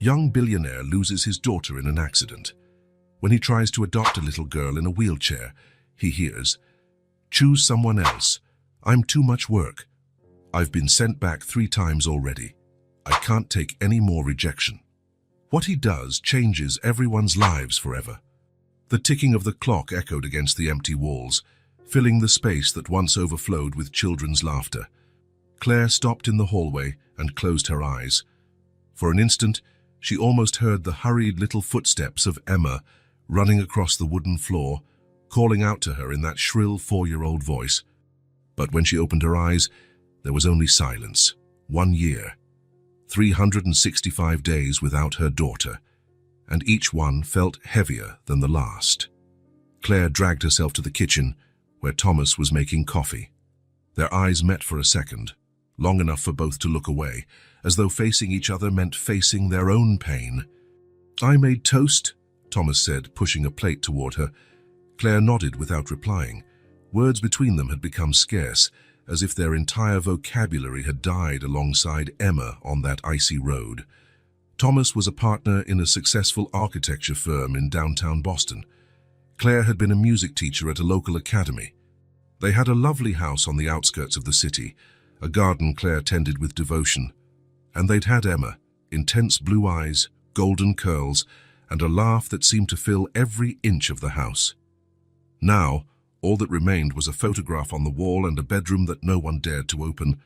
Young billionaire loses his daughter in an accident. When he tries to adopt a little girl in a wheelchair, he hears, "Choose someone else. I'm too much work. I've been sent back 3 times already. I can't take any more rejection." What he does changes everyone's lives forever. The ticking of the clock echoed against the empty walls, filling the space that once overflowed with children's laughter. Claire stopped in the hallway and closed her eyes. For an instant, she almost heard the hurried little footsteps of Emma running across the wooden floor, calling out to her in that shrill 4-year-old voice. But when she opened her eyes, there was only silence. 1 year, 365 days without her daughter, and each one felt heavier than the last. Claire dragged herself to the kitchen, where Thomas was making coffee. Their eyes met for a second, long enough for both to look away, as though facing each other meant facing their own pain. "I made toast," Thomas said, pushing a plate toward her. Claire nodded without replying. Words between them had become scarce, as if their entire vocabulary had died alongside Emma on that icy road. Thomas was a partner in a successful architecture firm in downtown Boston. Claire had been a music teacher at a local academy. They had a lovely house on the outskirts of the city, a garden Claire tended with devotion. And they'd had Emma, intense blue eyes, golden curls, and a laugh that seemed to fill every inch of the house. Now, all that remained was a photograph on the wall and a bedroom that no one dared to open.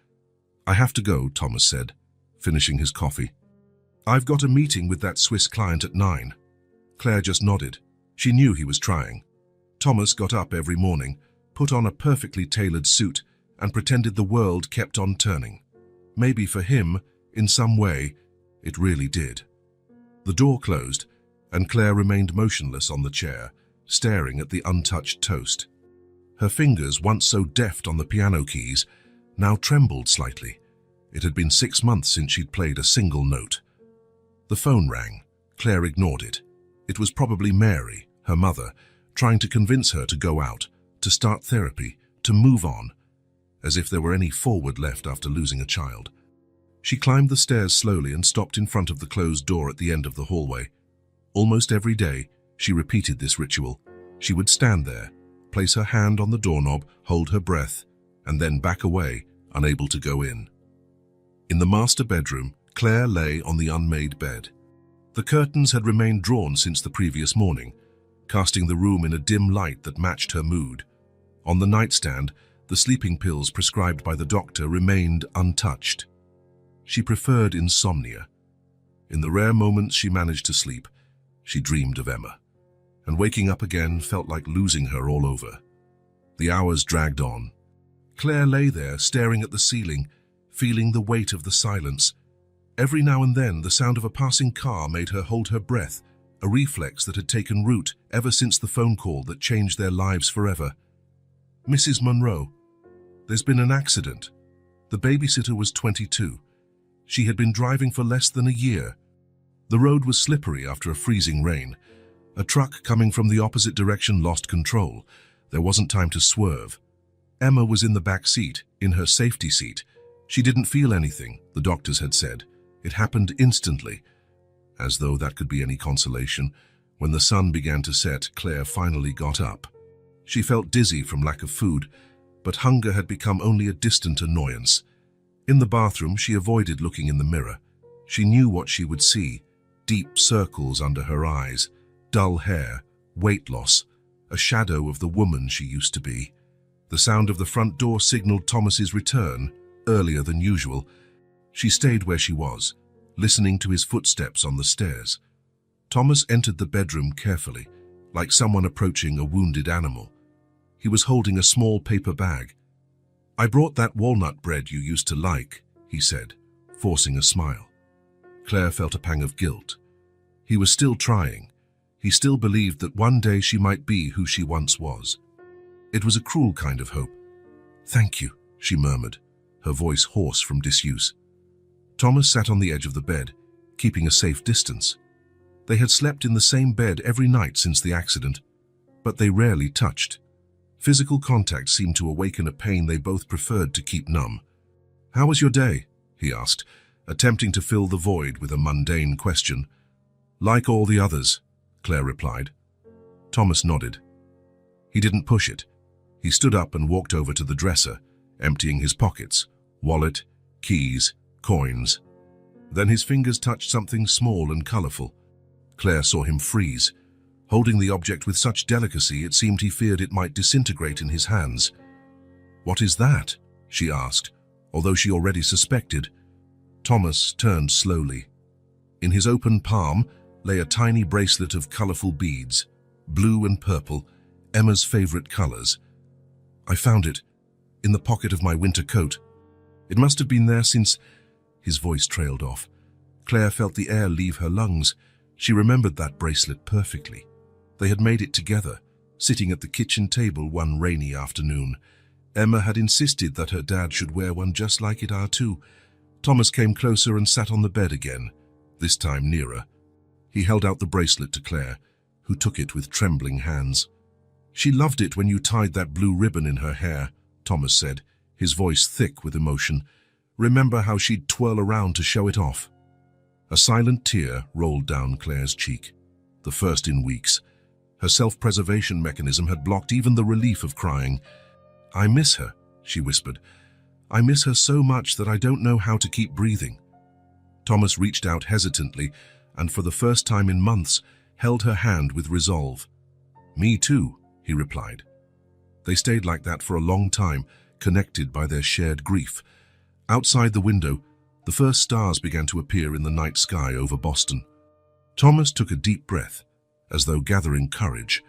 "I have to go," Thomas said, finishing his coffee. "I've got a meeting with that Swiss client at 9. Claire just nodded. She knew he was trying. Thomas got up every morning, put on a perfectly tailored suit, and pretended the world kept on turning. Maybe for him, in some way, it really did. The door closed, and Claire remained motionless on the chair, staring at the untouched toast. Her fingers, once so deft on the piano keys, now trembled slightly. It had been 6 months since she'd played a single note. The phone rang. Claire ignored it. It was probably Mary, her mother, trying to convince her to go out, to start therapy, to move on, as if there were any forward left after losing a child. She climbed the stairs slowly and stopped in front of the closed door at the end of the hallway. Almost every day, she repeated this ritual. She would stand there, place her hand on the doorknob, hold her breath, and then back away, unable to go in. In the master bedroom, Claire lay on the unmade bed. The curtains had remained drawn since the previous morning, casting the room in a dim light that matched her mood. On the nightstand, the sleeping pills prescribed by the doctor remained untouched. She preferred insomnia. In the rare moments she managed to sleep, she dreamed of Emma, and waking up again felt like losing her all over. The hours dragged on. Claire lay there, staring at the ceiling, feeling the weight of the silence. Every now and then, the sound of a passing car made her hold her breath, a reflex that had taken root ever since the phone call that changed their lives forever. "Mrs. Monroe, there's been an accident." The babysitter was 22. She had been driving for less than a year. The road was slippery after a freezing rain. A truck coming from the opposite direction lost control. There wasn't time to swerve. Emma was in the back seat, in her safety seat. She didn't feel anything, the doctors had said. It happened instantly. As though that could be any consolation, when the sun began to set, Claire finally got up. She felt dizzy from lack of food, but hunger had become only a distant annoyance. In the bathroom, she avoided looking in the mirror. She knew what she would see: deep circles under her eyes, dull hair, weight loss, a shadow of the woman she used to be. The sound of the front door signaled Thomas's return, earlier than usual. She stayed where she was, listening to his footsteps on the stairs. Thomas entered the bedroom carefully, like someone approaching a wounded animal. He was holding a small paper bag. "I brought that walnut bread you used to like," he said, forcing a smile. Claire felt a pang of guilt. He was still trying. He still believed that one day she might be who she once was. It was a cruel kind of hope. "Thank you," she murmured, her voice hoarse from disuse. Thomas sat on the edge of the bed, keeping a safe distance. They had slept in the same bed every night since the accident, but they rarely touched. Physical contact seemed to awaken a pain they both preferred to keep numb. "How was your day?" he asked, attempting to fill the void with a mundane question. "Like all the others," Claire replied. Thomas nodded. He didn't push it. He stood up and walked over to the dresser, emptying his pockets, wallet, keys, coins. Then his fingers touched something small and colorful. Claire saw him freeze. Holding the object with such delicacy, it seemed he feared it might disintegrate in his hands. "What is that?" she asked, although she already suspected. Thomas turned slowly. In his open palm lay a tiny bracelet of colorful beads, blue and purple, Emma's favorite colors. "I found it in the pocket of my winter coat. It must have been there since—" His voice trailed off. Claire felt the air leave her lungs. She remembered that bracelet perfectly. They had made it together, sitting at the kitchen table one rainy afternoon. Emma had insisted that her dad should wear one just like it too. Thomas came closer and sat on the bed again, this time nearer. He held out the bracelet to Claire, who took it with trembling hands. "She loved it when you tied that blue ribbon in her hair," Thomas said, his voice thick with emotion. "Remember how she'd twirl around to show it off?" A silent tear rolled down Claire's cheek, the first in weeks. Her self-preservation mechanism had blocked even the relief of crying. "I miss her," she whispered. "I miss her so much that I don't know how to keep breathing." Thomas reached out hesitantly and, for the first time in months, held her hand with resolve. "Me too," he replied. They stayed like that for a long time, connected by their shared grief. Outside the window, the first stars began to appear in the night sky over Boston. Thomas took a deep breath, as though gathering courage.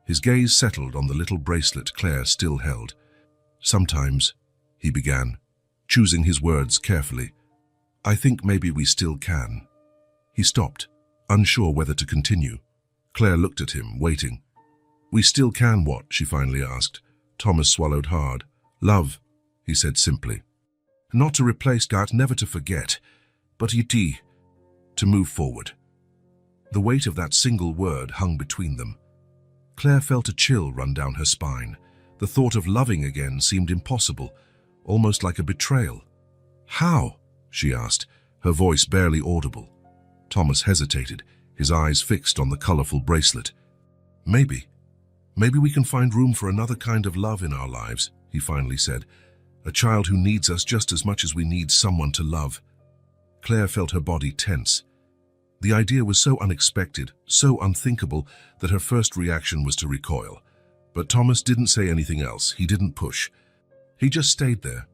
His gaze settled on the little bracelet Claire still held. "Sometimes," he began, choosing his words carefully, "I think maybe we still can." He stopped, unsure whether to continue. Claire looked at him, waiting. "We still can what?" she finally asked. Thomas swallowed hard. "Love," he said simply. "Not to replace God, never to forget, but to move forward." The weight of that single word hung between them. Claire felt a chill run down her spine. The thought of loving again seemed impossible, almost like a betrayal. "How?" she asked, her voice barely audible. Thomas hesitated, his eyes fixed on the colorful bracelet. Maybe we can find room for another kind of love in our lives," he finally said. "A child who needs us just as much as we need someone to love." Claire felt her body tense. The idea was so unexpected, so unthinkable, that her first reaction was to recoil. But Thomas didn't say anything else. He didn't push. He just stayed there,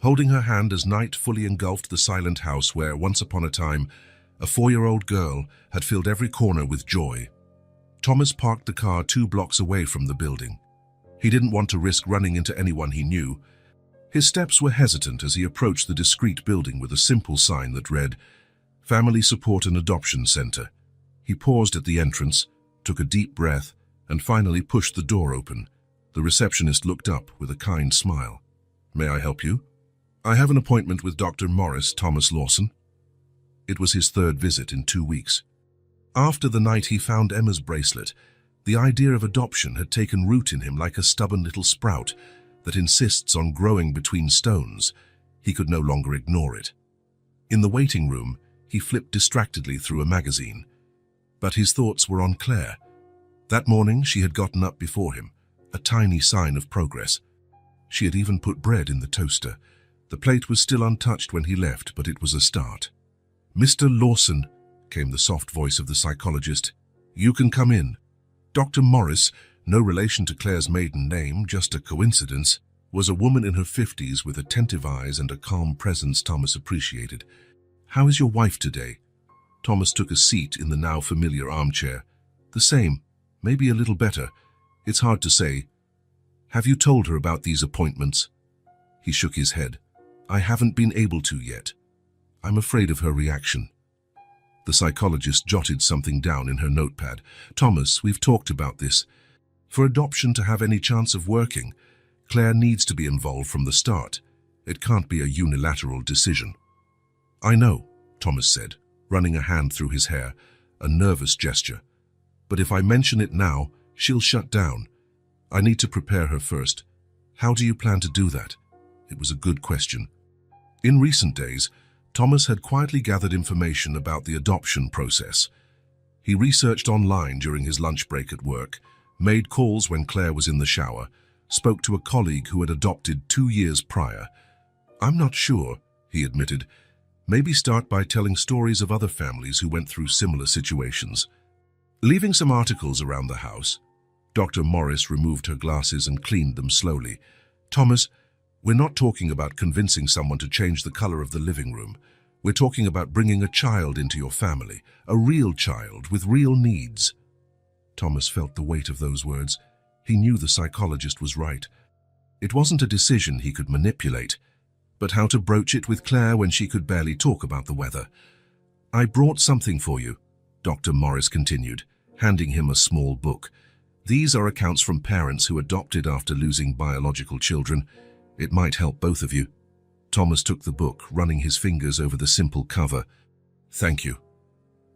holding her hand as night fully engulfed the silent house where, once upon a time, a 4-year-old girl had filled every corner with joy. Thomas parked the car 2 blocks away from the building. He didn't want to risk running into anyone he knew. His steps were hesitant as he approached the discreet building with a simple sign that read, "Family Support and Adoption Center." He paused at the entrance, took a deep breath, and finally pushed the door open. The receptionist looked up with a kind smile. "May I help you?" "I have an appointment with Dr. Morris, Thomas Lawson." It was his 3rd visit in 2 weeks. After the night he found Emma's bracelet, the idea of adoption had taken root in him like a stubborn little sprout that insists on growing between stones. He could no longer ignore it. In the waiting room, he flipped distractedly through a magazine. But his thoughts were on Claire. That morning she had gotten up before him, a tiny sign of progress. She had even put bread in the toaster. The plate was still untouched when he left, but it was a start. "Mr. Lawson," came the soft voice of the psychologist. "You can come in." Dr. Morris, no relation to Claire's maiden name, just a coincidence, was a woman in her 50s with attentive eyes and a calm presence Thomas appreciated. "How is your wife today?" Thomas took a seat in the now familiar armchair. "The same, maybe a little better. It's hard to say." "Have you told her about these appointments?" He shook his head. "I haven't been able to yet. I'm afraid of her reaction." The psychologist jotted something down in her notepad. "Thomas, we've talked about this. For adoption to have any chance of working, Claire needs to be involved from the start. It can't be a unilateral decision." "I know," Thomas said, running a hand through his hair, a nervous gesture. "But if I mention it now, she'll shut down. I need to prepare her first. How do you plan to do that?" It was a good question. In recent days, Thomas had quietly gathered information about the adoption process. He researched online during his lunch break at work, made calls when Claire was in the shower, spoke to a colleague who had adopted 2 years prior. "I'm not sure," he admitted. "Maybe start by telling stories of other families who went through similar situations." Leaving some articles around the house, Dr. Morris removed her glasses and cleaned them slowly. "Thomas, we're not talking about convincing someone to change the color of the living room. We're talking about bringing a child into your family, a real child with real needs." Thomas felt the weight of those words. He knew the psychologist was right. It wasn't a decision he could manipulate, but how to broach it with Claire when she could barely talk about the weather. "I brought something for you," Dr. Morris continued, handing him a small book. "These are accounts from parents who adopted after losing biological children. It might help both of you." Thomas took the book, running his fingers over the simple cover. "Thank you."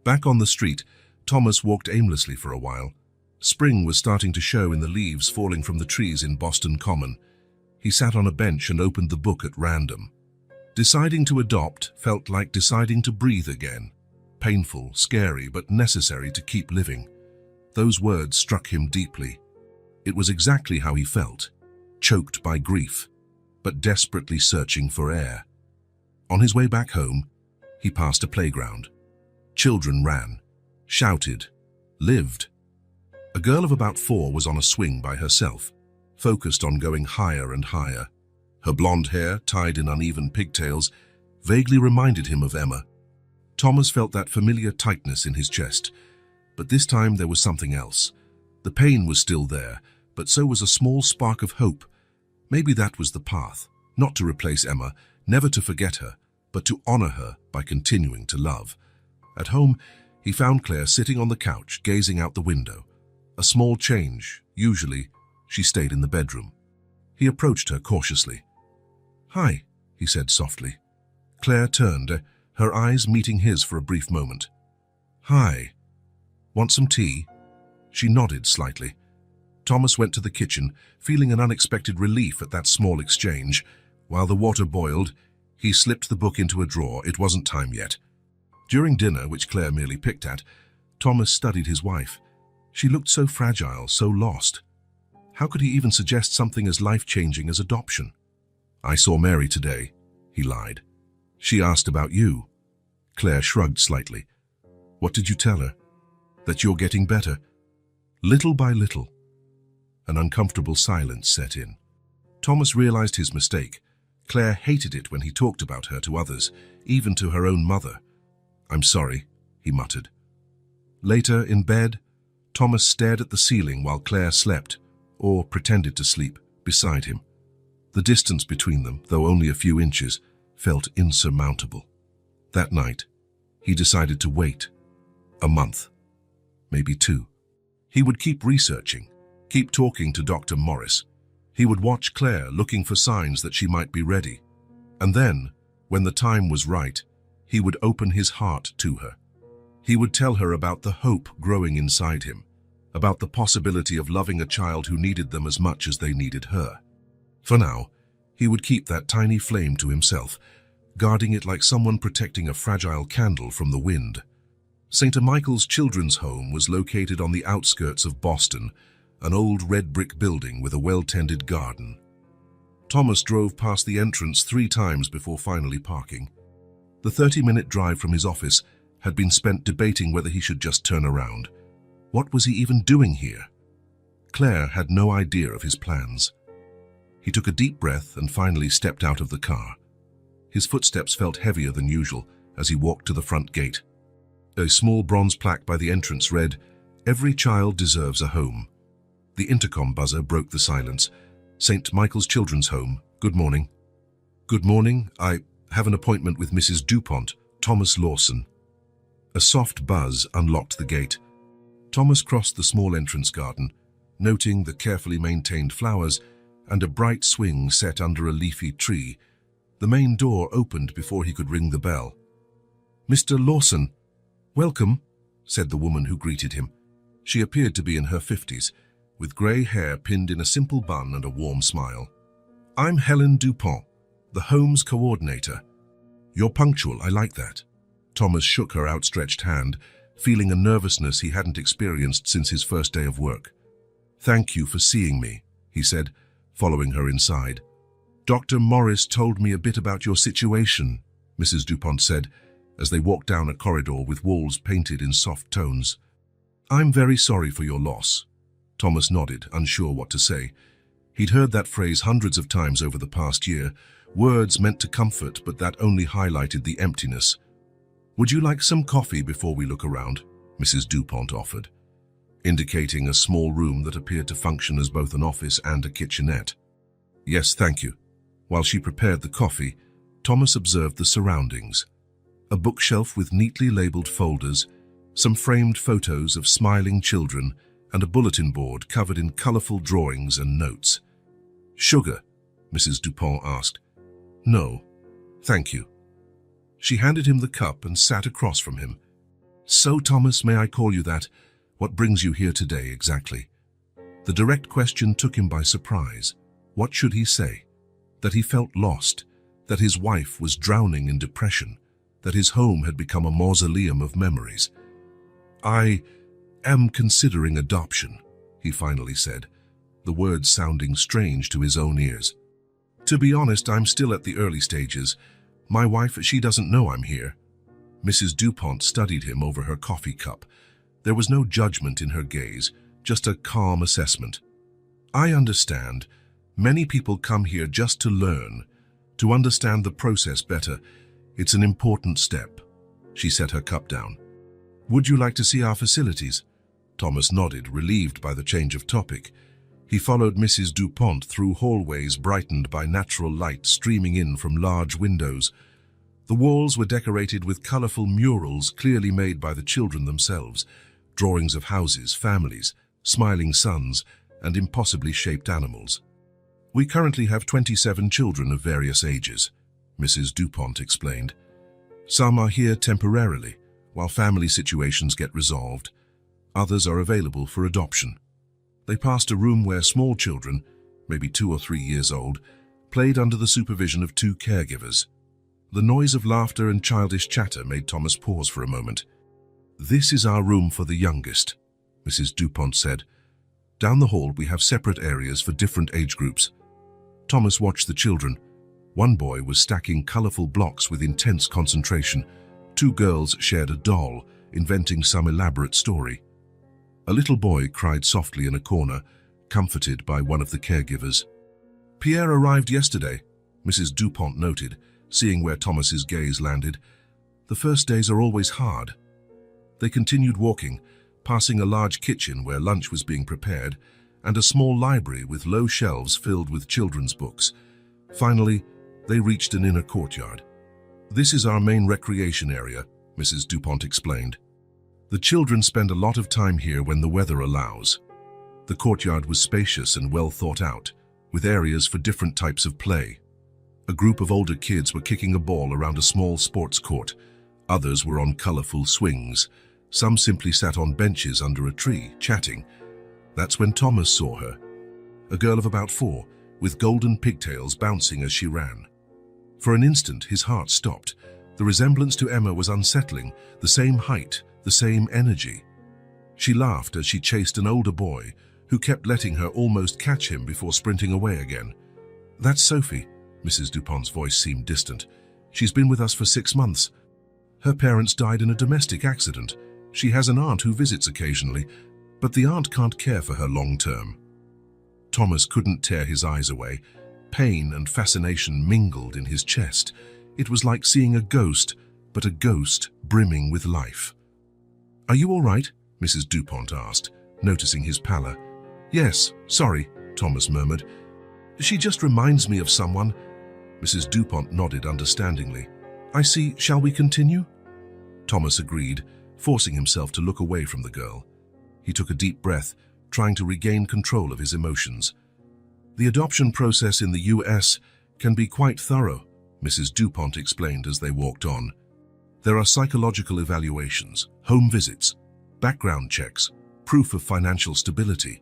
Back on the street, Thomas walked aimlessly for a while. Spring was starting to show in the leaves falling from the trees in Boston Common. He sat on a bench and opened the book at random. Deciding to adopt felt like deciding to breathe again. Painful, scary, but necessary to keep living. Those words struck him deeply. It was exactly how he felt, choked by grief, but desperately searching for air. On his way back home, he passed a playground. Children ran, shouted, lived. A girl of about 4 was on a swing by herself, focused on going higher and higher. Her blonde hair, tied in uneven pigtails, vaguely reminded him of Emma. Thomas felt that familiar tightness in his chest, but this time there was something else. The pain was still there, but so was a small spark of hope. Maybe that was the path, not to replace Emma, never to forget her, but to honor her by continuing to love. At home, he found Claire sitting on the couch, gazing out the window. A small change. Usually, she stayed in the bedroom. He approached her cautiously. "Hi," he said softly. Claire turned, her eyes meeting his for a brief moment. "Hi. Want some tea?" She nodded slightly. Thomas went to the kitchen, feeling an unexpected relief at that small exchange. While the water boiled, he slipped the book into a drawer. It wasn't time yet. During dinner, which Claire merely picked at, Thomas studied his wife. She looked so fragile, so lost. How could he even suggest something as life-changing as adoption? "I saw Mary today," he lied. "She asked about you." Claire shrugged slightly. "What did you tell her?" "That you're getting better." Little by little. An uncomfortable silence set in. Thomas realized his mistake. Claire hated it when he talked about her to others, even to her own mother. "I'm sorry," he muttered. Later, in bed, Thomas stared at the ceiling while Claire slept, or pretended to sleep, beside him. The distance between them, though only a few inches, felt insurmountable. That night, he decided to wait. A month. Maybe 2. He would keep researching, keep talking to Dr. Morris. He would watch Claire, looking for signs that she might be ready. And then, when the time was right, he would open his heart to her. He would tell her about the hope growing inside him, about the possibility of loving a child who needed them as much as they needed her. For now, he would keep that tiny flame to himself, guarding it like someone protecting a fragile candle from the wind. St. Michael's Children's Home was located on the outskirts of Boston, an old red brick building with a well-tended garden. Thomas drove past the entrance 3 times before finally parking. The 30-minute drive from his office had been spent debating whether he should just turn around. What was he even doing here? Claire had no idea of his plans. He took a deep breath and finally stepped out of the car. His footsteps felt heavier than usual as he walked to the front gate. A small bronze plaque by the entrance read, "Every child deserves a home." The intercom buzzer broke the silence. "St. Michael's Children's Home, good morning." "Good morning. I have an appointment with Mrs. DuPont, Thomas Lawson." A soft buzz unlocked the gate. Thomas crossed the small entrance garden, noting the carefully maintained flowers and a bright swing set under a leafy tree. The main door opened before he could ring the bell. "Mr. Lawson, welcome," said the woman who greeted him. She appeared to be in her 50s, with grey hair pinned in a simple bun and a warm smile. "I'm Helen DuPont, the home's coordinator." You're punctual, I like that. Thomas shook her outstretched hand, feeling a nervousness he hadn't experienced since his first day of work. Thank you for seeing me, he said, following her inside. Dr. Morris told me a bit about your situation, Mrs. Dupont said, as they walked down a corridor with walls painted in soft tones. I'm very sorry for your loss. Thomas nodded, unsure what to say. He'd heard that phrase hundreds of times over the past year, words meant to comfort, but that only highlighted the emptiness. Would you like some coffee before we look around? Mrs. Dupont offered, indicating a small room that appeared to function as both an office and a kitchenette. Yes, thank you. While she prepared the coffee, Thomas observed the surroundings. A bookshelf with neatly labeled folders, some framed photos of smiling children, and a bulletin board covered in colorful drawings and notes. Sugar? Mrs. Dupont asked. No, thank you. She handed him the cup and sat across from him. So, Thomas, may I call you that? What brings you here today, exactly? The direct question took him by surprise. What should he say? That he felt lost, that his wife was drowning in depression, that his home had become a mausoleum of memories. I am considering adoption, he finally said, the words sounding strange to his own ears. To be honest, I'm still at the early stages. My wife, she doesn't know I'm here. Mrs. Dupont studied him over her coffee cup. There was no judgment in her gaze, just a calm assessment. I understand. Many people come here just to learn, to understand the process better. It's an important step. She set her cup down. Would you like to see our facilities? Thomas nodded, relieved by the change of topic. He followed Mrs. Dupont through hallways brightened by natural light streaming in from large windows. The walls were decorated with colorful murals clearly made by the children themselves, drawings of houses, families, smiling suns, and impossibly shaped animals. We currently have 27 children of various ages, Mrs. Dupont explained. Some are here temporarily, while family situations get resolved. Others are available for adoption. They passed a room where small children, maybe 2 or 3 years old, played under the supervision of 2 caregivers. The noise of laughter and childish chatter made Thomas pause for a moment. This is our room for the youngest, Mrs. Dupont said. Down the hall we have separate areas for different age groups. Thomas watched the children. One boy was stacking colorful blocks with intense concentration. 2 girls shared a doll, inventing some elaborate story. A little boy cried softly in a corner, comforted by one of the caregivers. Pierre arrived yesterday, Mrs. Dupont noted, seeing where Thomas's gaze landed. The first days are always hard. They continued walking, passing a large kitchen where lunch was being prepared, and a small library with low shelves filled with children's books. Finally, they reached an inner courtyard. This is our main recreation area, Mrs. Dupont explained. The children spend a lot of time here when the weather allows. The courtyard was spacious and well thought out, with areas for different types of play. A group of older kids were kicking a ball around a small sports court. Others were on colorful swings. Some simply sat on benches under a tree, chatting. That's when Thomas saw her. A girl of about 4, with golden pigtails bouncing as she ran. For an instant, his heart stopped. The resemblance to Emma was unsettling, the same height, the same energy. She laughed as she chased an older boy, who kept letting her almost catch him before sprinting away again. That's Sophie, Mrs. Dupont's voice seemed distant. She's been with us for 6 months. Her parents died in a domestic accident. She has an aunt who visits occasionally, but the aunt can't care for her long term. Thomas couldn't tear his eyes away. Pain and fascination mingled in his chest. It was like seeing a ghost, but a ghost brimming with life. Are you all right? Mrs. Dupont asked, noticing his pallor. Yes, sorry, Thomas murmured. She just reminds me of someone. Mrs. Dupont nodded understandingly. I see. Shall we continue? Thomas agreed, forcing himself to look away from the girl. He took a deep breath, trying to regain control of his emotions. The adoption process in the US can be quite thorough, Mrs. Dupont explained as they walked on. There are psychological evaluations, home visits, background checks, proof of financial stability.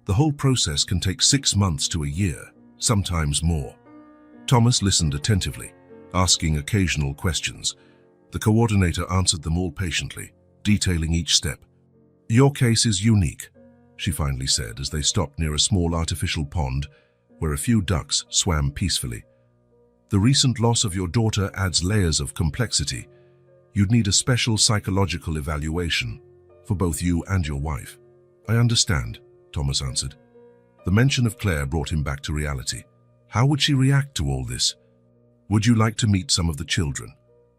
The whole process can take 6 months to a year, sometimes more. Thomas listened attentively, asking occasional questions. The coordinator answered them all patiently, detailing each step. "Your case is unique," she finally said as they stopped near a small artificial pond where a few ducks swam peacefully. "The recent loss of your daughter adds layers of complexity. You'd need a special psychological evaluation for both you and your wife." "I understand," Thomas answered. The mention of Claire brought him back to reality. How would she react to all this? "Would you like to meet some of the children?"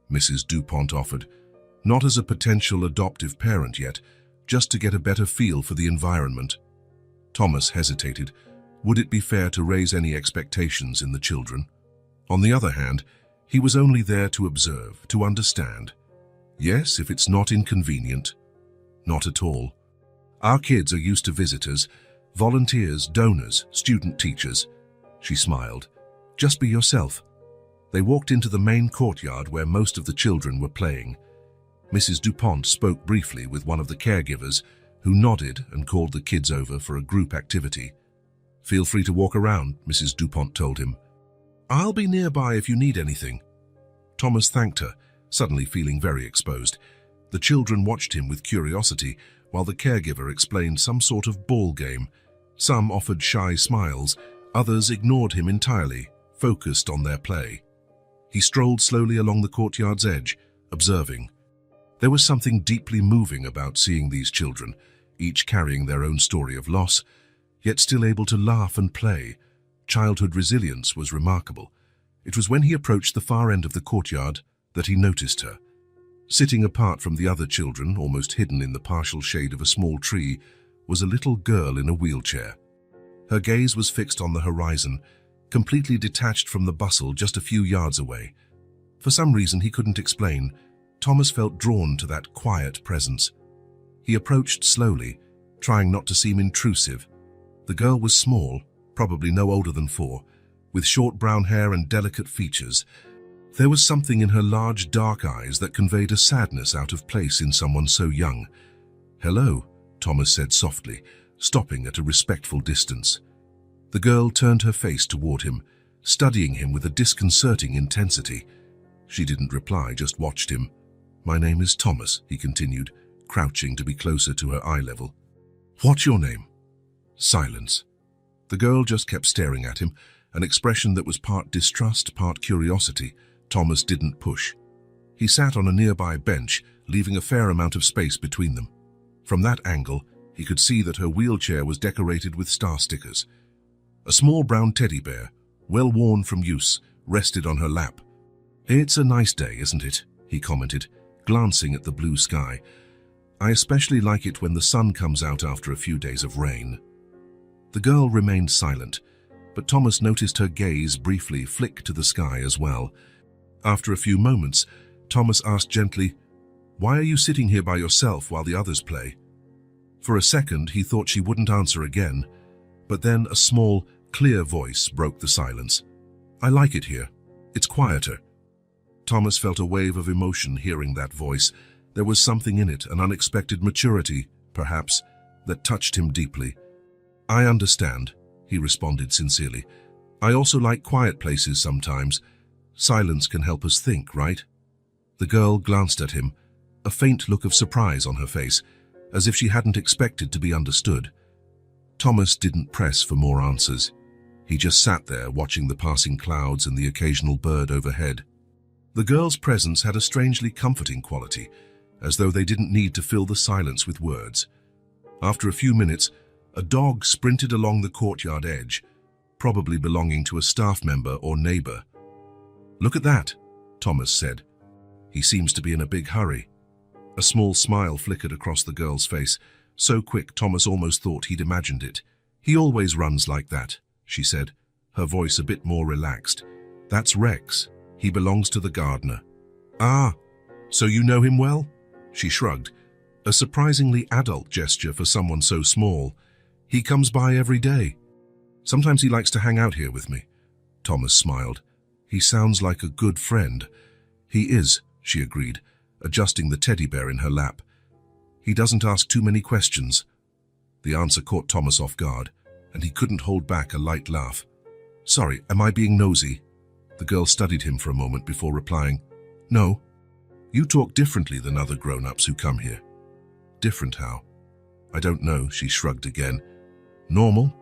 Mrs. Dupont offered. "Not as a potential adoptive parent yet, just to get a better feel for the environment." Thomas hesitated. Would it be fair to raise any expectations in the children? On the other hand, he was only there to observe, to understand. "Yes, if it's not inconvenient." "Not at all. Our kids are used to visitors, volunteers, donors, student teachers." She smiled. "Just be yourself." They walked into the main courtyard where most of the children were playing. Mrs. Dupont spoke briefly with one of the caregivers, who nodded and called the kids over for a group activity. "Feel free to walk around," Mrs. Dupont told him. "I'll be nearby if you need anything." Thomas thanked her, suddenly feeling very exposed. The children watched him with curiosity, while the caregiver explained some sort of ball game. Some offered shy smiles, others ignored him entirely, focused on their play. He strolled slowly along the courtyard's edge, observing. There was something deeply moving about seeing these children, each carrying their own story of loss, yet still able to laugh and play. Childhood resilience was remarkable. It was when he approached the far end of the courtyard that he noticed her. Sitting apart from the other children, almost hidden in the partial shade of a small tree, was a little girl in a wheelchair. Her gaze was fixed on the horizon, completely detached from the bustle just a few yards away. For some reason he couldn't explain, Thomas felt drawn to that quiet presence. He approached slowly, trying not to seem intrusive. The girl was small, probably no older than 4, with short brown hair and delicate features. There was something in her large dark eyes that conveyed a sadness out of place in someone so young. "Hello," Thomas said softly, stopping at a respectful distance. The girl turned her face toward him, studying him with a disconcerting intensity. She didn't reply, just watched him. "My name is Thomas," he continued, crouching to be closer to her eye level. "What's your name?" Silence. The girl just kept staring at him, an expression that was part distrust, part curiosity. Thomas didn't push. He sat on a nearby bench, leaving a fair amount of space between them. From that angle, he could see that her wheelchair was decorated with star stickers. A small brown teddy bear, well worn from use, rested on her lap. "It's a nice day, isn't it?" he commented, glancing at the blue sky. "I especially like it when the sun comes out after a few days of rain." The girl remained silent, but Thomas noticed her gaze briefly flick to the sky as well. After a few moments, Thomas asked gently, "Why are you sitting here by yourself while the others play?" For a second, he thought she wouldn't answer again, but then a small, clear voice broke the silence. "I like it here. It's quieter." Thomas felt a wave of emotion hearing that voice. There was something in it, an unexpected maturity, perhaps, that touched him deeply. "I understand," he responded sincerely. "I also like quiet places sometimes. Silence can help us think, right?" The girl glanced at him, a faint look of surprise on her face, as if she hadn't expected to be understood. Thomas didn't press for more answers. He just sat there watching the passing clouds and the occasional bird overhead. The girl's presence had a strangely comforting quality, as though they didn't need to fill the silence with words. After a few minutes, a dog sprinted along the courtyard edge, probably belonging to a staff member or neighbor. "Look at that," Thomas said. "He seems to be in a big hurry." A small smile flickered across the girl's face, so quick Thomas almost thought he'd imagined it. "He always runs like that," she said, her voice a bit more relaxed. "That's Rex. He belongs to the gardener." "Ah, so you know him well?" She shrugged, a surprisingly adult gesture for someone so small. "He comes by every day. Sometimes he likes to hang out here with me." Thomas smiled. "He sounds like a good friend." "He is," she agreed, adjusting the teddy bear in her lap. "He doesn't ask too many questions." The answer caught Thomas off guard, and he couldn't hold back a light laugh. "Sorry, am I being nosy?" The girl studied him for a moment before replying, "No, you talk differently than other grown-ups who come here." "Different how?" "I don't know," she shrugged again. "Normal?"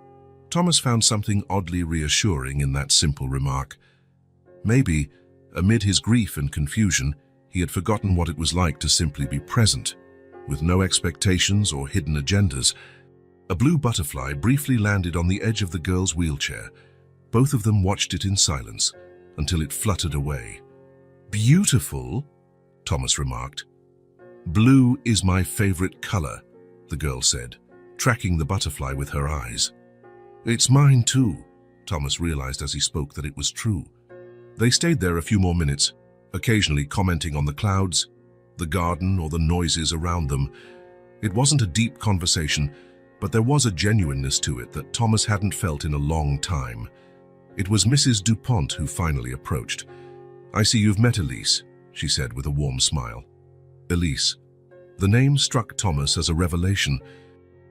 Thomas found something oddly reassuring in that simple remark. Maybe, amid his grief and confusion, he had forgotten what it was like to simply be present, with no expectations or hidden agendas. A blue butterfly briefly landed on the edge of the girl's wheelchair. Both of them watched it in silence until it fluttered away. "Beautiful," Thomas remarked. "Blue is my favorite color," the girl said, tracking the butterfly with her eyes. "It's mine too," Thomas realized as he spoke that it was true. They stayed there a few more minutes, occasionally commenting on the clouds, the garden, or the noises around them. It wasn't a deep conversation, but there was a genuineness to it that Thomas hadn't felt in a long time. It was Mrs. Dupont who finally approached. "I see you've met Elise," she said with a warm smile. Elise. The name struck Thomas as a revelation.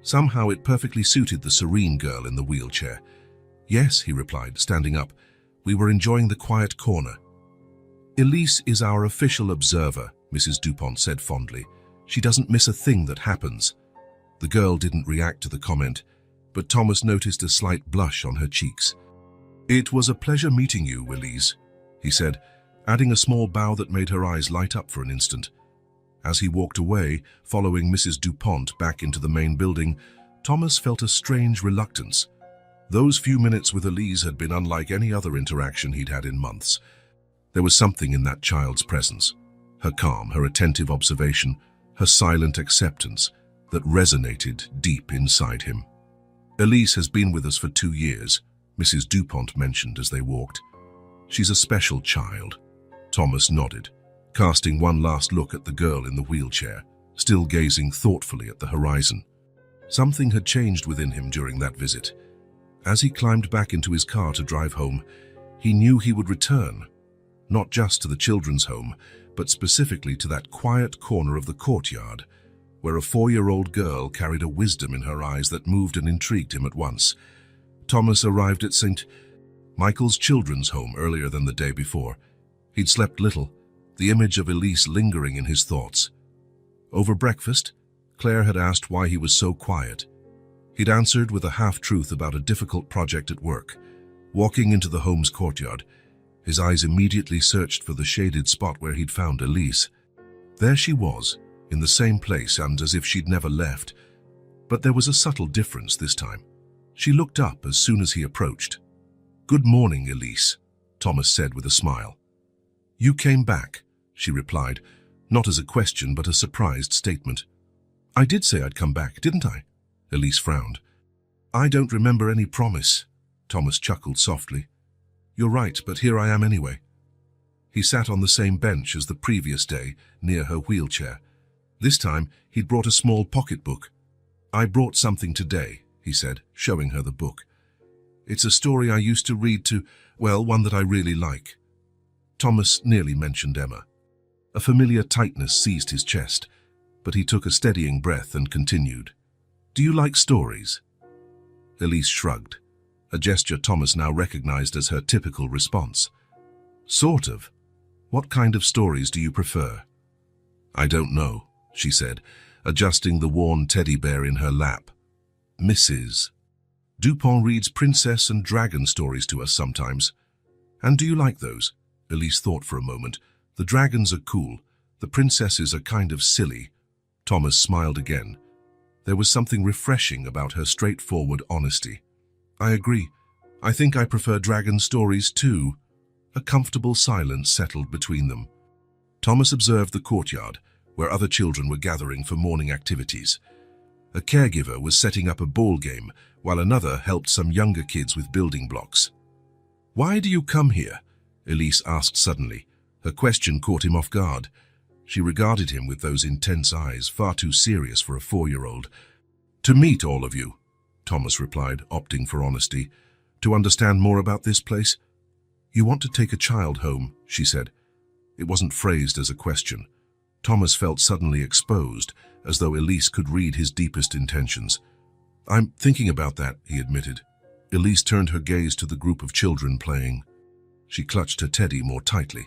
Somehow it perfectly suited the serene girl in the wheelchair. "Yes," he replied, standing up. "We were enjoying the quiet corner." "Elise is our official observer," Mrs. Dupont said fondly. "She doesn't miss a thing that happens." The girl didn't react to the comment, but Thomas noticed a slight blush on her cheeks. "It was a pleasure meeting you, Elise," he said, adding a small bow that made her eyes light up for an instant. As he walked away, following Mrs. Dupont back into the main building, Thomas felt a strange reluctance. Those few minutes with Elise had been unlike any other interaction he'd had in months. There was something in that child's presence, her calm, her attentive observation, her silent acceptance, that resonated deep inside him. "Elise has been with us for 2 years, Mrs. Dupont mentioned as they walked. "She's a special child." Thomas nodded, casting one last look at the girl in the wheelchair, still gazing thoughtfully at the horizon. Something had changed within him during that visit. As he climbed back into his car to drive home, he knew he would return, not just to the children's home, but specifically to that quiet corner of the courtyard, where a 4-year-old girl carried a wisdom in her eyes that moved and intrigued him at once. Thomas arrived at St. Michael's Children's Home earlier than the day before. He'd slept little, the image of Elise lingering in his thoughts. Over breakfast, Claire had asked why he was so quiet. He'd answered with a half-truth about a difficult project at work. Walking into the home's courtyard, his eyes immediately searched for the shaded spot where he'd found Elise. There she was, in the same place and as if she'd never left. But there was a subtle difference this time. She looked up as soon as he approached. "Good morning, Elise," Thomas said with a smile. "You came back," she replied, not as a question but a surprised statement. "I did say I'd come back, didn't I?" Elise frowned. "I don't remember any promise," Thomas chuckled softly. "You're right, but here I am anyway." He sat on the same bench as the previous day, near her wheelchair. This time, he'd brought a small pocketbook. "I brought something today," he said, showing her the book. "It's a story I used to read one that I really like." Thomas nearly mentioned Emma. A familiar tightness seized his chest, but he took a steadying breath and continued. "Do you like stories?" Elise shrugged, a gesture Thomas now recognized as her typical response. "Sort of. What kind of stories do you prefer?" "I don't know," she said, adjusting the worn teddy bear in her lap. "Mrs. Dupont reads princess and dragon stories to us sometimes." "And do you like those?" Elise thought for a moment. "The dragons are cool. The princesses are kind of silly." Thomas smiled again. There was something refreshing about her straightforward honesty. "I agree. I think I prefer dragon stories too." A comfortable silence settled between them. Thomas observed the courtyard, where other children were gathering for morning activities. A caregiver was setting up a ball game, while another helped some younger kids with building blocks. "Why do you come here?" Elise asked suddenly. Her question caught him off guard. She regarded him with those intense eyes, far too serious for a 4-year-old. "To meet all of you," Thomas replied, opting for honesty. "To understand more about this place." "You want to take a child home," she said. It wasn't phrased as a question. Thomas felt suddenly exposed, as though Elise could read his deepest intentions. "I'm thinking about that," he admitted. Elise turned her gaze to the group of children playing. She clutched her teddy more tightly.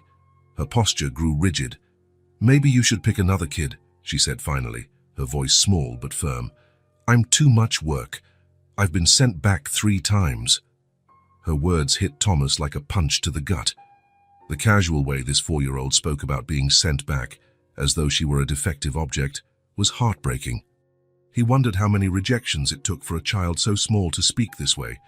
Her posture grew rigid. "Maybe you should pick another kid," she said finally, her voice small but firm. "I'm too much work. I've been sent back 3 times. Her words hit Thomas like a punch to the gut. The casual way this 4-year-old spoke about being sent back, as though she were a defective object, was heartbreaking. He wondered how many rejections it took for a child so small to speak this way.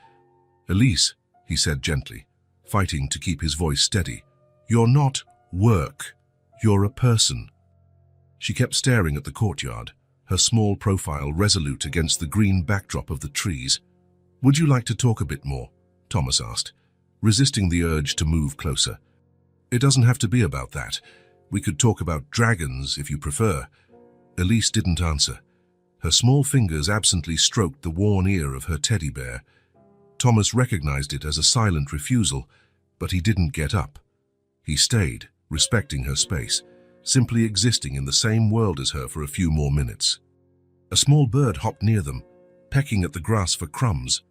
"Elise," he said gently, fighting to keep his voice steady, "you're not work. You're a person." She kept staring at the courtyard, her small profile resolute against the green backdrop of the trees. "Would you like to talk a bit more?" Thomas asked, resisting the urge to move closer. "It doesn't have to be about that. We could talk about dragons if you prefer." Elise didn't answer. Her small fingers absently stroked the worn ear of her teddy bear. Thomas recognized it as a silent refusal, but he didn't get up. He stayed, respecting her space, simply existing in the same world as her for a few more minutes. A small bird hopped near them, pecking at the grass for crumbs.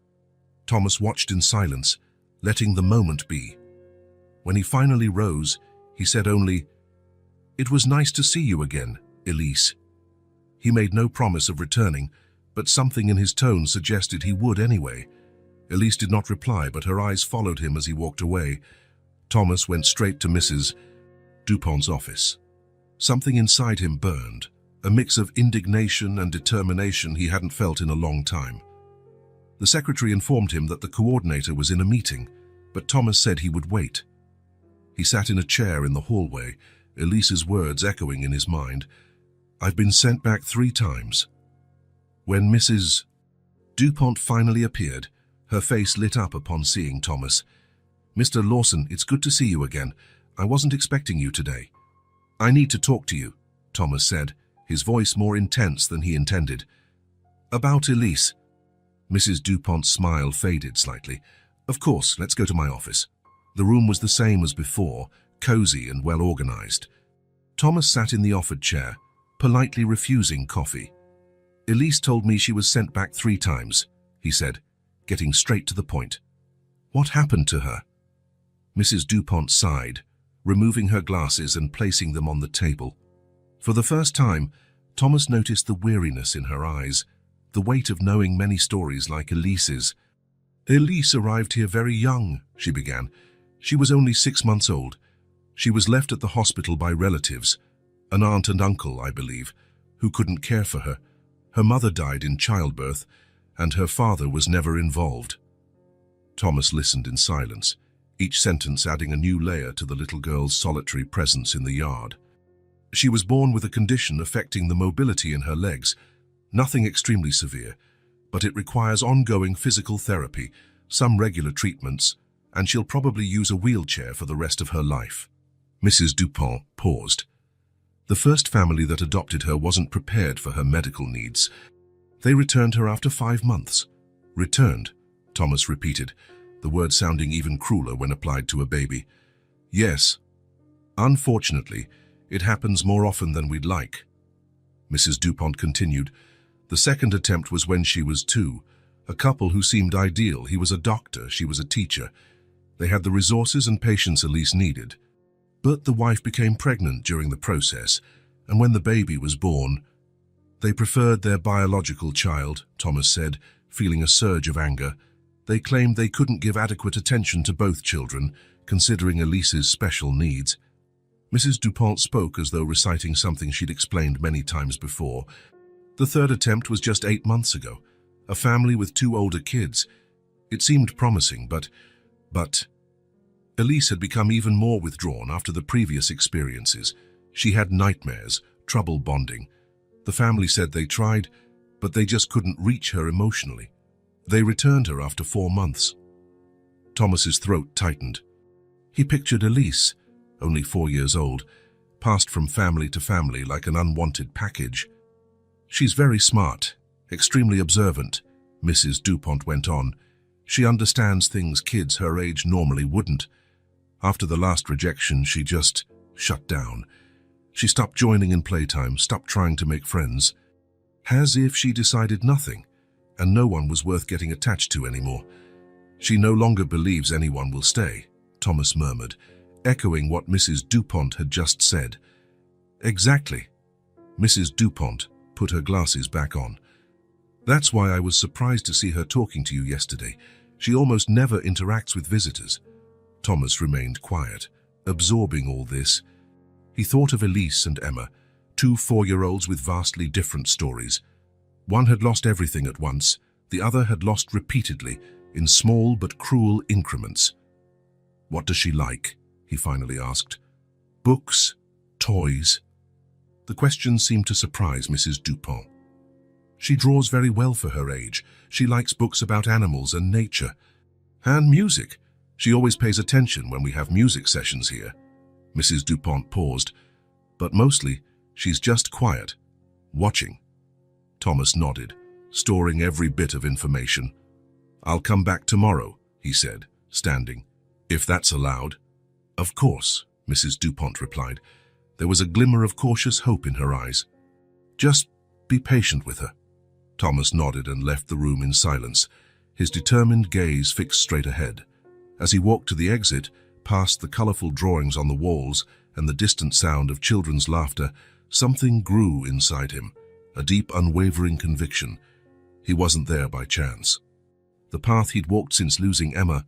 Thomas watched in silence, letting the moment be. When he finally rose, he said only, "It was nice to see you again, Elise." He made no promise of returning, but something in his tone suggested he would anyway. Elise did not reply, but her eyes followed him as he walked away. Thomas went straight to Mrs. Dupont's office. Something inside him burned, a mix of indignation and determination he hadn't felt in a long time. The secretary informed him that the coordinator was in a meeting, but Thomas said he would wait. He sat in a chair in the hallway, Elise's words echoing in his mind. "I've been sent back 3 times. When Mrs. Dupont finally appeared, her face lit up upon seeing Thomas. "Mr. Lawson, it's good to see you again. I wasn't expecting you today." "I need to talk to you," Thomas said, his voice more intense than he intended. "About Elise." Mrs. Dupont's smile faded slightly. "Of course, let's go to my office." The room was the same as before, cozy and well organized. Thomas sat in the offered chair, politely refusing coffee. "Elise told me she was sent back 3 times, he said, getting straight to the point. "What happened to her?" Mrs. Dupont sighed, removing her glasses and placing them on the table. For the first time, Thomas noticed the weariness in her eyes, the weight of knowing many stories like Elise's. "Elise arrived here very young," she began. "She was only 6 months old. She was left at the hospital by relatives, an aunt and uncle, I believe, who couldn't care for her. Her mother died in childbirth, and her father was never involved." Thomas listened in silence, each sentence adding a new layer to the little girl's solitary presence in the yard. "She was born with a condition affecting the mobility in her legs, nothing extremely severe, but it requires ongoing physical therapy, some regular treatments, and she'll probably use a wheelchair for the rest of her life." Mrs. Dupont paused. The first family that adopted her wasn't prepared for her medical needs. They returned her after 5 months. "Returned," Thomas repeated, the word sounding even crueler when applied to a baby. "Yes. Unfortunately, it happens more often than we'd like." Mrs. Dupont continued. "The second attempt was when she was 2. A couple who seemed ideal. He was a doctor, she was a teacher. They had the resources and patience Elise needed. But the wife became pregnant during the process, and when the baby was born, they preferred their biological child," Thomas said, feeling a surge of anger. "They claimed they couldn't give adequate attention to both children, considering Elise's special needs." Mrs. Dupont spoke as though reciting something she'd explained many times before. "The third attempt was just 8 months ago. A family with 2 older kids. It seemed promising, but Elise had become even more withdrawn after the previous experiences. She had nightmares, trouble bonding. The family said they tried, but they just couldn't reach her emotionally. They returned her after 4 months." Thomas's throat tightened. He pictured Elise, only 4 years old, passed from family to family like an unwanted package. "She's very smart, extremely observant," Mrs. Dupont went on. "She understands things kids her age normally wouldn't. After the last rejection, she just shut down. She stopped joining in playtime, stopped trying to make friends. As if she decided nothing, and no one was worth getting attached to anymore. She no longer believes anyone will stay, Thomas murmured, echoing what Mrs. Dupont had just said. Exactly. Mrs. Dupont put her glasses back on. That's why I was surprised to see her talking to you yesterday. She almost never interacts with visitors. Thomas remained quiet, absorbing all this. He thought of Elise and Emma, two 4-year-olds with vastly different stories. One had lost everything at once, the other had lost repeatedly, in small but cruel increments. What does she like? He finally asked. Books? Toys? The question seemed to surprise Mrs. Dupont. She draws very well for her age. She likes books about animals and nature. And music. She always pays attention when we have music sessions here. Mrs. Dupont paused. But mostly, she's just quiet, watching. Thomas nodded, storing every bit of information. I'll come back tomorrow, he said, standing. If that's allowed. Of course, Mrs. Dupont replied. There was a glimmer of cautious hope in her eyes. Just be patient with her. Thomas nodded and left the room in silence, his determined gaze fixed straight ahead. As he walked to the exit, past the colorful drawings on the walls and the distant sound of children's laughter, something grew inside him, a deep, unwavering conviction. He wasn't there by chance. The path he'd walked since losing Emma,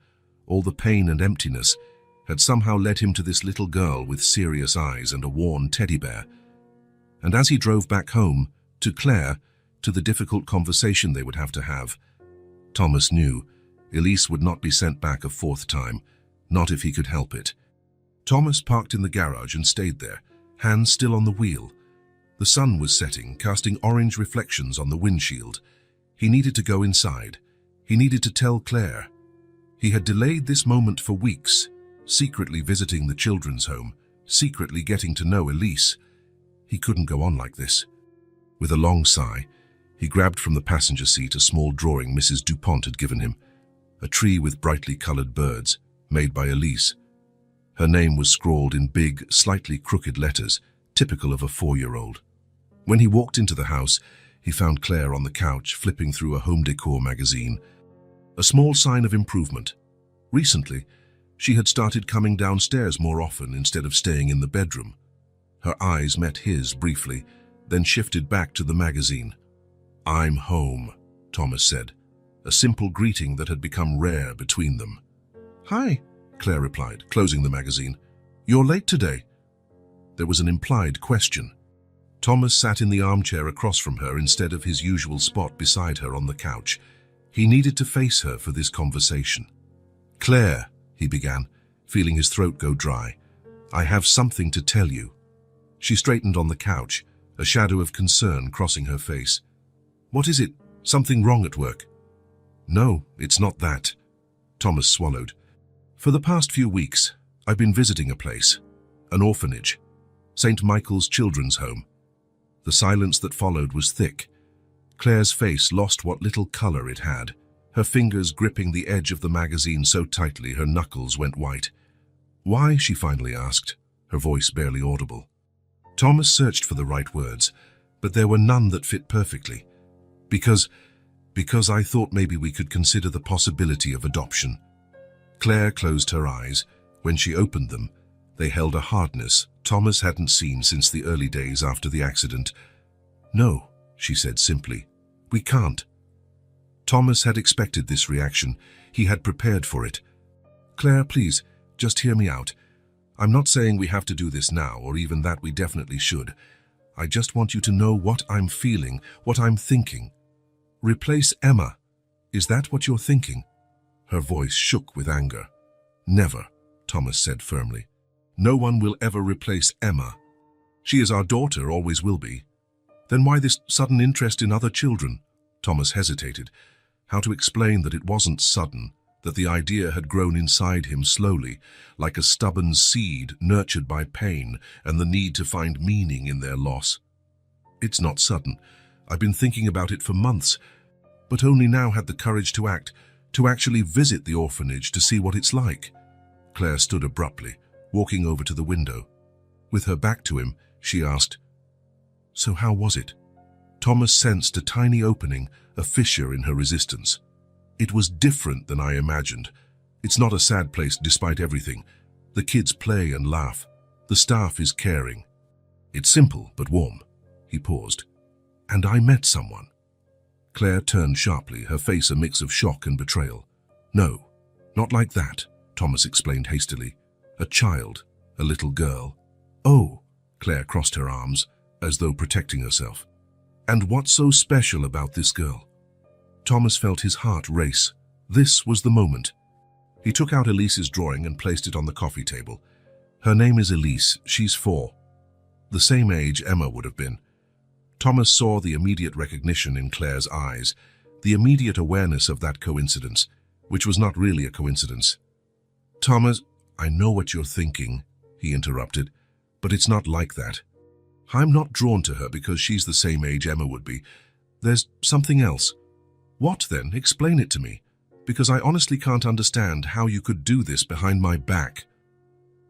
all the pain and emptiness, had somehow led him to this little girl with serious eyes and a worn teddy bear. And as he drove back home, to Claire, to the difficult conversation they would have to have, Thomas knew Elise would not be sent back a 4th time, not if he could help it. Thomas parked in the garage and stayed there, hands still on the wheel. The sun was setting, casting orange reflections on the windshield. He needed to go inside. He needed to tell Claire. He had delayed this moment for weeks, secretly visiting the children's home, secretly getting to know Elise. He couldn't go on like this. With a long sigh, he grabbed from the passenger seat a small drawing Mrs. Dupont had given him, a tree with brightly colored birds, made by Elise. Her name was scrawled in big, slightly crooked letters, typical of a 4-year-old. When he walked into the house, he found Claire on the couch, flipping through a home decor magazine. A small sign of improvement. Recently, she had started coming downstairs more often instead of staying in the bedroom. Her eyes met his briefly, then shifted back to the magazine. I'm home, Thomas said, a simple greeting that had become rare between them. Hi, Claire replied, closing the magazine. You're late today. There was an implied question. Thomas sat in the armchair across from her instead of his usual spot beside her on the couch. He needed to face her for this conversation. Claire, he began, feeling his throat go dry, I have something to tell you. She straightened on the couch, a shadow of concern crossing her face. What is it? Something wrong at work? No, it's not that. Thomas swallowed. For the past few weeks, I've been visiting a place, an orphanage, St. Michael's Children's Home. The silence that followed was thick. Claire's face lost what little color it had, her fingers gripping the edge of the magazine so tightly her knuckles went white. Why? She finally asked, her voice barely audible. Thomas searched for the right words, but there were none that fit perfectly. Because I thought maybe we could consider the possibility of adoption. Claire closed her eyes. When she opened them, they held a hardness Thomas hadn't seen since the early days after the accident. No, she said simply. We can't. Thomas had expected this reaction. He had prepared for it. Claire, please, just hear me out. I'm not saying we have to do this now, or even that we definitely should. I just want you to know what I'm feeling, what I'm thinking. Replace Emma. Is that what you're thinking? Her voice shook with anger. Never, Thomas said firmly. No one will ever replace Emma. She is our daughter, always will be. Then why this sudden interest in other children? Thomas hesitated. How to explain that it wasn't sudden, that the idea had grown inside him slowly, like a stubborn seed nurtured by pain and the need to find meaning in their loss. It's not sudden. I've been thinking about it for months, but only now had the courage to act, to actually visit the orphanage to see what it's like. Claire stood abruptly, walking over to the window. With her back to him, she asked, So how was it? Thomas sensed a tiny opening, a fissure in her resistance. It was different than I imagined. It's not a sad place despite everything. The kids play and laugh. The staff is caring. It's simple but warm. He paused. And I met someone. Claire turned sharply, her face a mix of shock and betrayal. No, not like that, Thomas explained hastily. A child, a little girl. Oh, Claire crossed her arms, as though protecting herself. And what's so special about this girl? Thomas felt his heart race. This was the moment. He took out Elise's drawing and placed it on the coffee table. Her name is Elise. She's 4. The same age Emma would have been. Thomas saw the immediate recognition in Claire's eyes, the immediate awareness of that coincidence, which was not really a coincidence. Thomas, I know what you're thinking, he interrupted, but it's not like that. I'm not drawn to her because she's the same age Emma would be. There's something else. What then? Explain it to me, because I honestly can't understand how you could do this behind my back.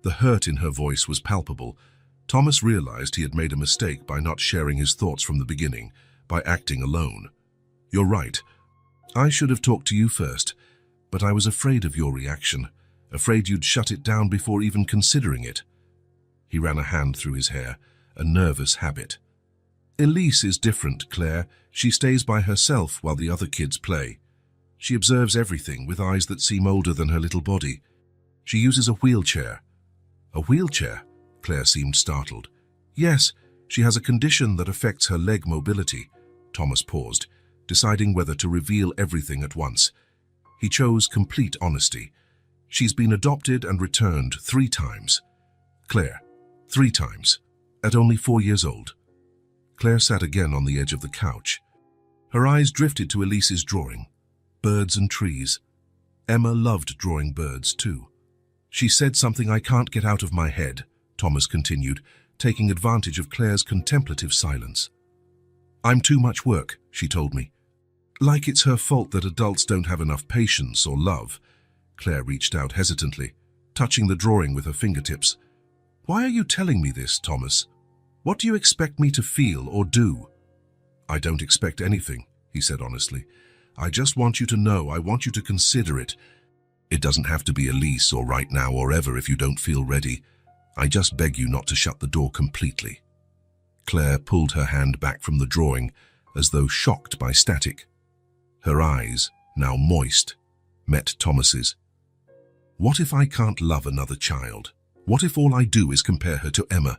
The hurt in her voice was palpable. Thomas realized he had made a mistake by not sharing his thoughts from the beginning, by acting alone. You're right. I should have talked to you first, but I was afraid of your reaction, afraid you'd shut it down before even considering it. He ran a hand through his hair, a nervous habit. Elise is different, Claire. She stays by herself while the other kids play. She observes everything with eyes that seem older than her little body. She uses a wheelchair. A wheelchair? Claire seemed startled. Yes, she has a condition that affects her leg mobility. Thomas paused, deciding whether to reveal everything at once. He chose complete honesty. She's been adopted and returned 3 times. Claire, 3 times, at only 4 years old. Claire sat again on the edge of the couch. Her eyes drifted to Elise's drawing. Birds and trees. Emma loved drawing birds too. She said something I can't get out of my head, Thomas continued, taking advantage of Claire's contemplative silence. I'm too much work, she told me. Like it's her fault that adults don't have enough patience or love. Claire reached out hesitantly, touching the drawing with her fingertips. Why are you telling me this, Thomas? What do you expect me to feel or do? I don't expect anything, he said honestly. I just want you to know, I want you to consider it. It doesn't have to be Elise or right now or ever if you don't feel ready. I just beg you not to shut the door completely. Claire pulled her hand back from the drawing, as though shocked by static. Her eyes, now moist, met Thomas's. What if I can't love another child? What if all I do is compare her to Emma?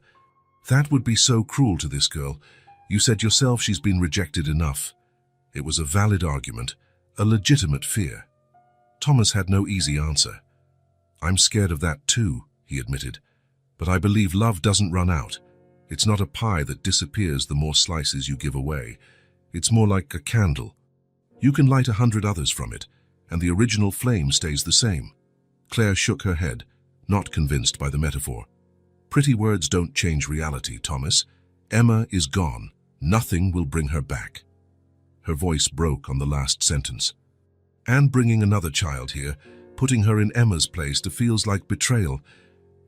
That would be so cruel to this girl. You said yourself she's been rejected enough. It was a valid argument, a legitimate fear. Thomas had no easy answer. I'm scared of that too, he admitted. But I believe love doesn't run out. It's not a pie that disappears the more slices you give away. It's more like a candle. You can light 100 others from it, and the original flame stays the same. Claire shook her head, not convinced by the metaphor. Pretty words don't change reality, Thomas. Emma is gone. Nothing will bring her back. Her voice broke on the last sentence. And bringing another child here, putting her in Emma's place, feels like betrayal.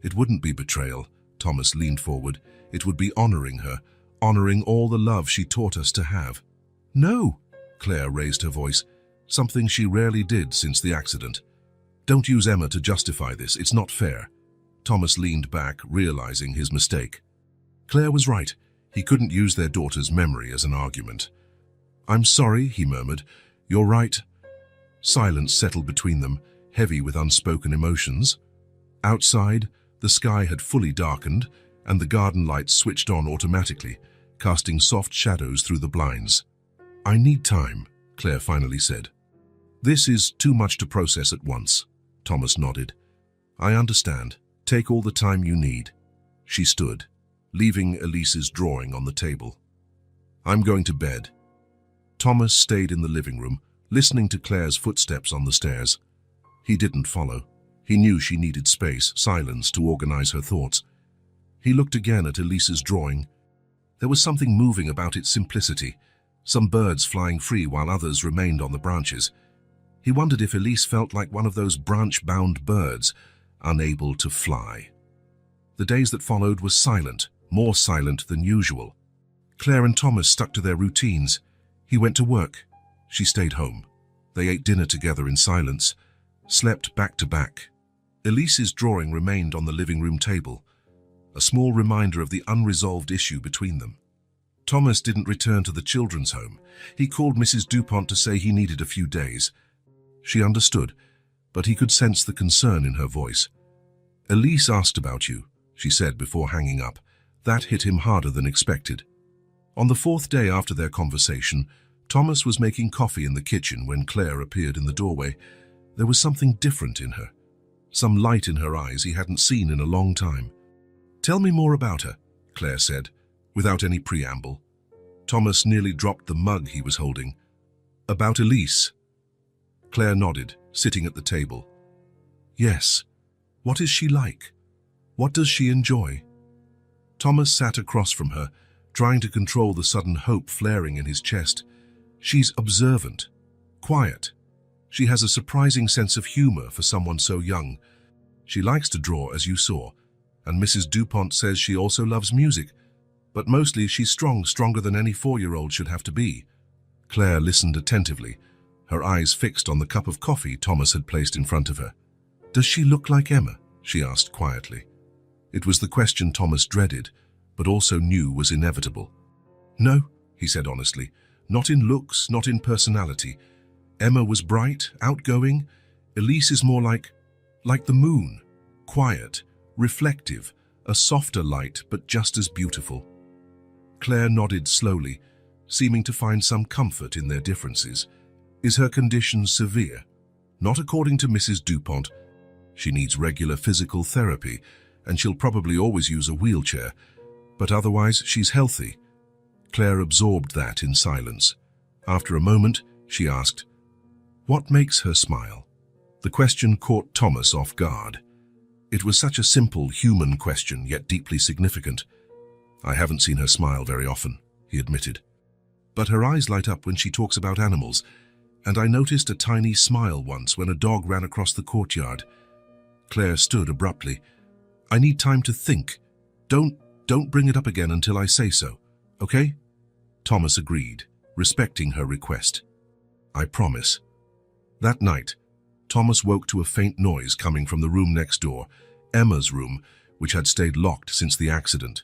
It wouldn't be betrayal, Thomas leaned forward. It would be honoring her, honoring all the love she taught us to have. No, Claire raised her voice, something she rarely did since the accident. Don't use Emma to justify this, it's not fair. Thomas leaned back, realizing his mistake. Claire was right. He couldn't use their daughter's memory as an argument. I'm sorry, he murmured. You're right. Silence settled between them, heavy with unspoken emotions. Outside, the sky had fully darkened, and the garden lights switched on automatically, casting soft shadows through the blinds. I need time, Claire finally said. This is too much to process at once, Thomas nodded. I understand. Take all the time you need. She stood, leaving Elise's drawing on the table. I'm going to bed. Thomas stayed in the living room, listening to Claire's footsteps on the stairs. He didn't follow. He knew she needed space, silence to organize her thoughts. He looked again at Elise's drawing. There was something moving about its simplicity, some birds flying free while others remained on the branches. He wondered if Elise felt like one of those branch-bound birds, unable to fly. The days that followed were silent, more silent than usual. Claire and Thomas stuck to their routines. He went to work. She stayed home. They ate dinner together in silence. slept back to back. Elise's drawing remained on the living room table, a small reminder of the unresolved issue between them. Thomas didn't return to the children's home. He called Mrs. Dupont to say he needed a few days. She understood, but he could sense the concern in her voice. "Elise asked about you," she said before hanging up. That hit him harder than expected. On the fourth day after their conversation, Thomas was making coffee in the kitchen when Claire appeared in the doorway. There was something different in her, some light in her eyes he hadn't seen in a long time. "Tell me more about her," Claire said, without any preamble. Thomas nearly dropped the mug he was holding. "About Elise?" Claire nodded, sitting at the table. "Yes. What is she like? What does she enjoy?" Thomas sat across from her, trying to control the sudden hope flaring in his chest. "She's observant, quiet. She has a surprising sense of humor for someone so young. She likes to draw, as you saw, and Mrs. Dupont says she also loves music, but mostly she's stronger than any 4-year-old should have to be." Claire listened attentively, her eyes fixed on the cup of coffee Thomas had placed in front of her. "Does she look like Emma?" she asked quietly. It was the question Thomas dreaded, but also knew was inevitable. "No," he said honestly, "not in looks, not in personality. Emma was bright, outgoing. Elise is more like the moon, quiet, reflective, a softer light, but just as beautiful." Claire nodded slowly, seeming to find some comfort in their differences. "Is her condition severe?" "Not according to Mrs. Dupont. She needs regular physical therapy, and she'll probably always use a wheelchair, but otherwise she's healthy." Claire absorbed that in silence. After a moment, she asked, "What makes her smile?" The question caught Thomas off guard. It was such a simple, human question, yet deeply significant. "I haven't seen her smile very often," he admitted. "But her eyes light up when she talks about animals, and I noticed a tiny smile once when a dog ran across the courtyard." Claire stood abruptly. "I need time to think. Don't bring it up again until I say so, okay?" Thomas agreed, respecting her request. "I promise." That night, Thomas woke to a faint noise coming from the room next door, Emma's room, which had stayed locked since the accident.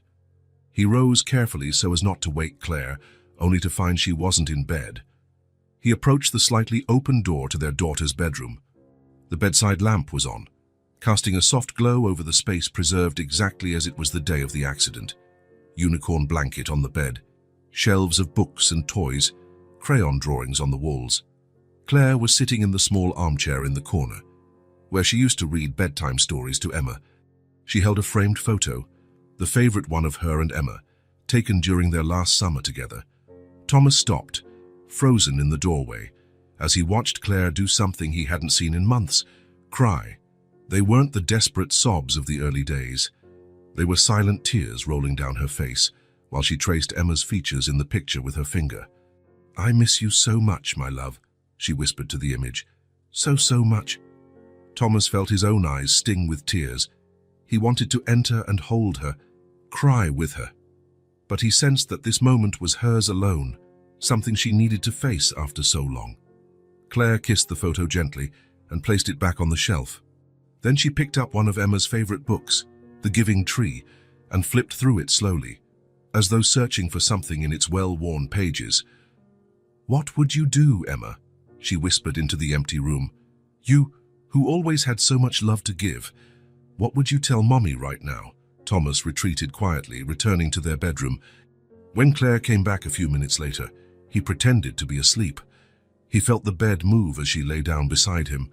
He rose carefully so as not to wake Claire, only to find she wasn't in bed. He approached the slightly open door to their daughter's bedroom. The bedside lamp was on, casting a soft glow over the space preserved exactly as it was the day of the accident. Unicorn blanket on the bed, shelves of books and toys, crayon drawings on the walls. Claire was sitting in the small armchair in the corner, where she used to read bedtime stories to Emma. She held a framed photo, the favorite one of her and Emma, taken during their last summer together. Thomas stopped, frozen in the doorway, as he watched Claire do something he hadn't seen in months, cry. They weren't the desperate sobs of the early days. They were silent tears rolling down her face, while she traced Emma's features in the picture with her finger. "I miss you so much, my love," she whispered to the image. So much." Thomas felt his own eyes sting with tears. He wanted to enter and hold her, cry with her. But he sensed that this moment was hers alone, something she needed to face after so long. Claire kissed the photo gently and placed it back on the shelf. Then she picked up one of Emma's favorite books, The Giving Tree, and flipped through it slowly, as though searching for something in its well-worn pages. "What would you do, Emma?" she whispered into the empty room. "You, who always had so much love to give. What would you tell Mommy right now?" Thomas retreated quietly, returning to their bedroom. When Claire came back a few minutes later, he pretended to be asleep. He felt the bed move as she lay down beside him,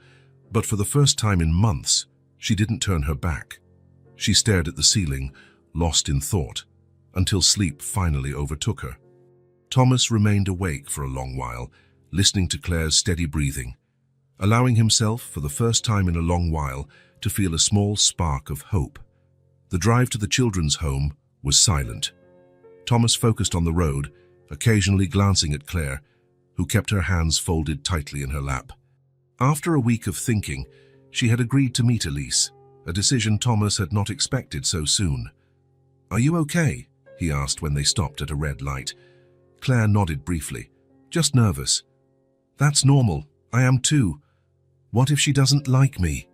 but for the first time in months, she didn't turn her back. She stared at the ceiling, lost in thought, until sleep finally overtook her. Thomas remained awake for a long while, listening to Claire's steady breathing, allowing himself, for the first time in a long while, to feel a small spark of hope. The drive to the children's home was silent. Thomas focused on the road, occasionally glancing at Claire, who kept her hands folded tightly in her lap. After a week of thinking, she had agreed to meet Elise, a decision Thomas had not expected so soon. "Are you okay?" he asked when they stopped at a red light. Claire nodded briefly. "Just nervous." "That's normal. I am too. What if she doesn't like me?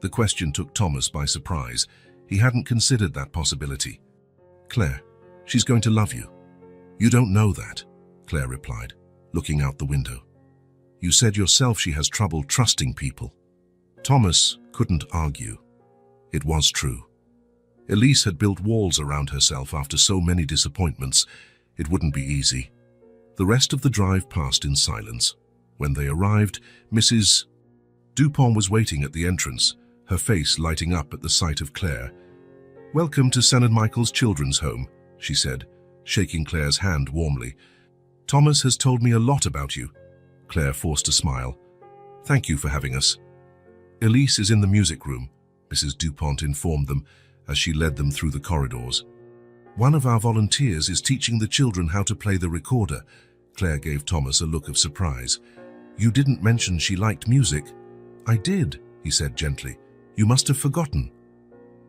The question took Thomas by surprise. He hadn't considered that possibility. Claire, she's going to love you. You don't know that, Claire replied, looking out the window. You said yourself she has trouble trusting people. Thomas couldn't argue. It was true. Elise had built walls around herself after so many disappointments. It wouldn't be easy. The rest of the drive passed in silence. When they arrived, Mrs. Dupont was waiting at the entrance, her face lighting up at the sight of Claire. "Welcome to St. Michael's Children's Home," she said, shaking Claire's hand warmly. "Thomas has told me a lot about you." Claire forced a smile. "Thank you for having us." "Elise is in the music room," Mrs. Dupont informed them as she led them through the corridors. "One of our volunteers is teaching the children how to play the recorder." Claire gave Thomas a look of surprise. "You didn't mention she liked music." "I did," he said gently. "You must have forgotten."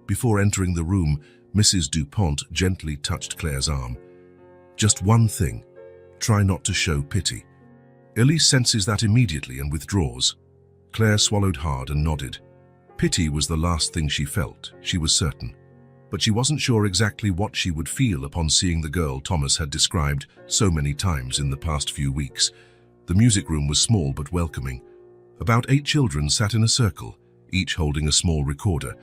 Before entering the room, Mrs. Dupont gently touched Claire's arm. "Just one thing. Try not to show pity." Elise senses that immediately and withdraws. Claire swallowed hard and nodded. Pity was the last thing she felt, she was certain. But she wasn't sure exactly what she would feel upon seeing the girl Thomas had described so many times in the past few weeks. The music room was small but welcoming. About 8 children sat in a circle, each holding a small recorder.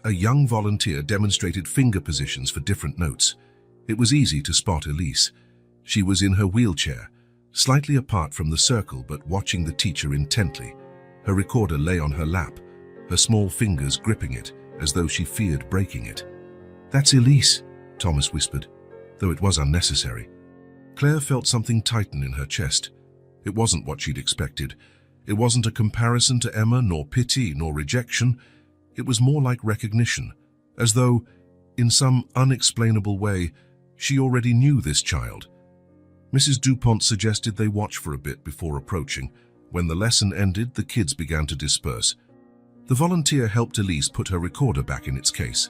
A young volunteer demonstrated finger positions for different notes. It was easy to spot Elise. She was in her wheelchair, slightly apart from the circle but watching the teacher intently. Her recorder lay on her lap, her small fingers gripping it as though she feared breaking it. "That's Elise," Thomas whispered, though it was unnecessary. Claire felt something tighten in her chest. It wasn't what she'd expected. It wasn't a comparison to Emma, nor pity, nor rejection. It was more like recognition, as though, in some unexplainable way, she already knew this child. Mrs. Dupont suggested they watch for a bit before approaching. When the lesson ended, the kids began to disperse. The volunteer helped Elise put her recorder back in its case.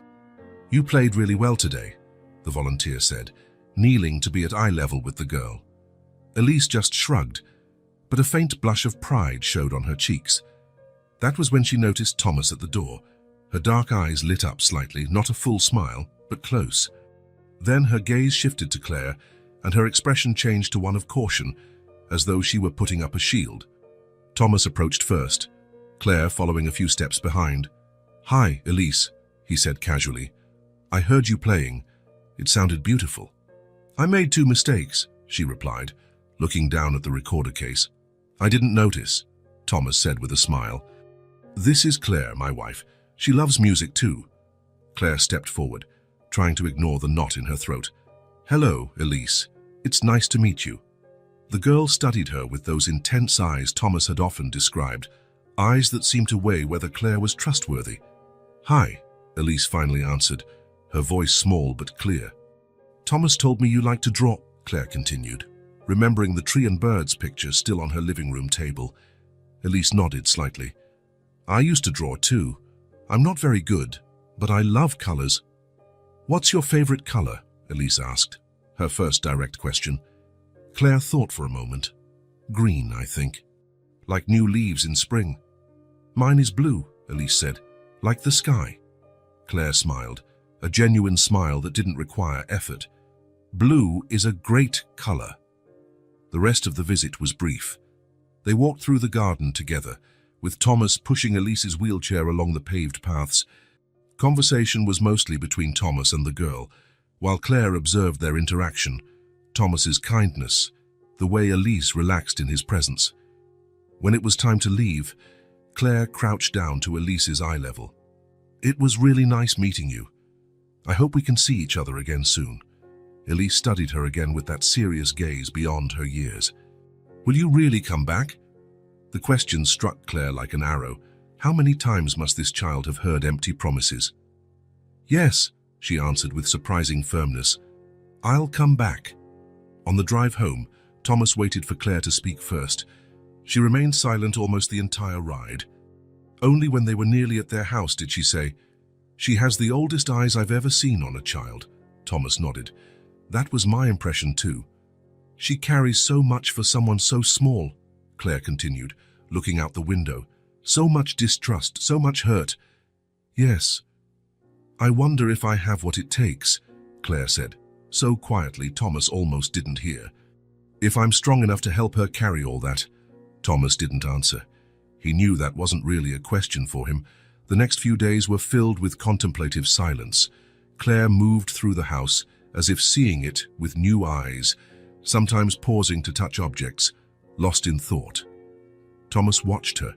"You played really well today," the volunteer said, kneeling to be at eye level with the girl. Elise just shrugged, but a faint blush of pride showed on her cheeks. That was when she noticed Thomas at the door. Her dark eyes lit up slightly, not a full smile, but close. Then her gaze shifted to Claire, and her expression changed to one of caution, as though she were putting up a shield. Thomas approached first, Claire following a few steps behind. "Hi, Elise," he said casually. "I heard you playing. It sounded beautiful." "I made 2 mistakes," she replied, looking down at the recorder case. "I didn't notice," Thomas said with a smile. "This is Claire, my wife. She loves music too." Claire stepped forward, trying to ignore the knot in her throat. "Hello, Elise. It's nice to meet you." The girl studied her with those intense eyes Thomas had often described, eyes that seemed to weigh whether Claire was trustworthy. "Hi," Elise finally answered, her voice small but clear. "Thomas told me you like to draw," Claire continued, remembering the tree and birds picture still on her living room table. Elise nodded slightly. "I used to draw too. I'm not very good, but I love colors." "What's your favorite color?" Elise asked, her first direct question. Claire thought for a moment. "Green, I think. Like new leaves in spring." "Mine is blue," Elise said, "like the sky." Claire smiled, a genuine smile that didn't require effort. "Blue is a great color." The rest of the visit was brief. They walked through the garden together, with Thomas pushing Elise's wheelchair along the paved paths. Conversation was mostly between Thomas and the girl, while Claire observed their interaction, Thomas's kindness, the way Elise relaxed in his presence. When it was time to leave, Claire crouched down to Elise's eye level. "It was really nice meeting you. I hope we can see each other again soon." Elise studied her again with that serious gaze beyond her years. "Will you really come back?" The question struck Claire like an arrow. How many times must this child have heard empty promises? "Yes," she answered with surprising firmness. "I'll come back." On the drive home, Thomas waited for Claire to speak first. She remained silent almost the entire ride. Only when they were nearly at their house did she say, "She has the oldest eyes I've ever seen on a child." Thomas nodded. "That was my impression too." "She carries so much for someone so small," Claire continued, looking out the window, So much distrust, so much hurt. Yes. I wonder if I have what it takes, Claire said, so quietly Thomas almost didn't hear. If I'm strong enough to help her carry all that. Thomas didn't answer. He knew that wasn't really a question for him. The next few days were filled with contemplative silence. Claire moved through the house as if seeing it with new eyes, sometimes pausing to touch objects, lost in thought. Thomas watched her,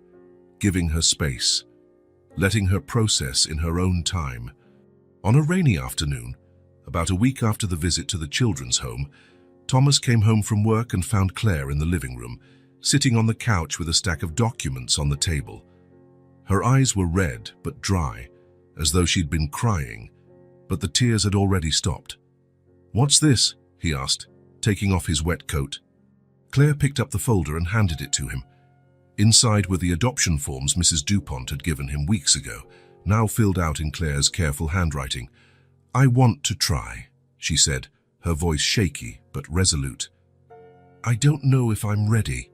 giving her space, letting her process in her own time. On a rainy afternoon, about a week after the visit to the children's home, Thomas came home from work and found Claire in the living room, sitting on the couch with a stack of documents on the table. Her eyes were red but dry, as though she'd been crying, but the tears had already stopped. "What's this?" he asked, taking off his wet coat. Claire picked up the folder and handed it to him. Inside were the adoption forms Mrs. Dupont had given him weeks ago, now filled out in Claire's careful handwriting. "I want to try," she said, her voice shaky but resolute. "I don't know if I'm ready,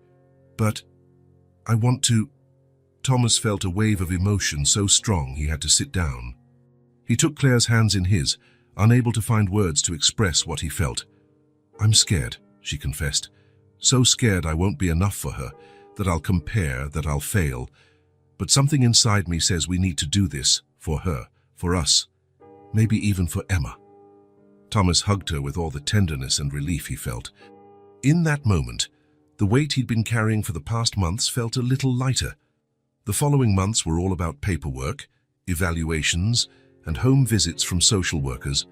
but I want to." Thomas felt a wave of emotion so strong he had to sit down. He took Claire's hands in his, unable to find words to express what he felt. "I'm scared," she confessed. "So scared I won't be enough for her, that I'll compare, that I'll fail. But something inside me says we need to do this, for her, for us, maybe even for Emma." Thomas hugged her with all the tenderness and relief he felt. In that moment, the weight he'd been carrying for the past months felt a little lighter. The following months were all about paperwork, evaluations, and home visits from social workers.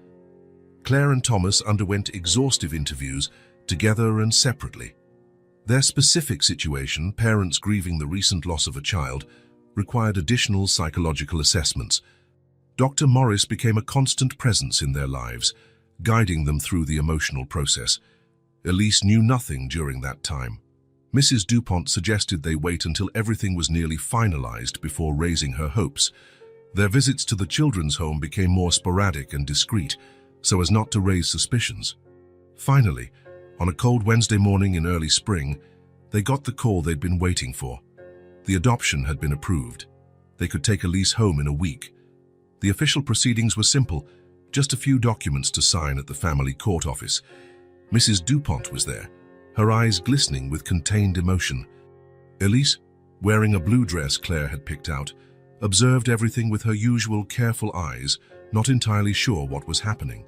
Claire and Thomas underwent exhaustive interviews, together and separately. Their specific situation, parents grieving the recent loss of a child, required additional psychological assessments. Dr. Morris became a constant presence in their lives, guiding them through the emotional process. Elise knew nothing during that time. Mrs. Dupont suggested they wait until everything was nearly finalized before raising her hopes. Their visits to the children's home became more sporadic and discreet, so as not to raise suspicions. Finally, on a cold Wednesday morning in early spring, they got the call they'd been waiting for. The adoption had been approved. They could take Elise home in a week. The official proceedings were simple, just a few documents to sign at the family court office. Mrs. Dupont was there, her eyes glistening with contained emotion. Elise, wearing a blue dress Claire had picked out, observed everything with her usual careful eyes, not entirely sure what was happening.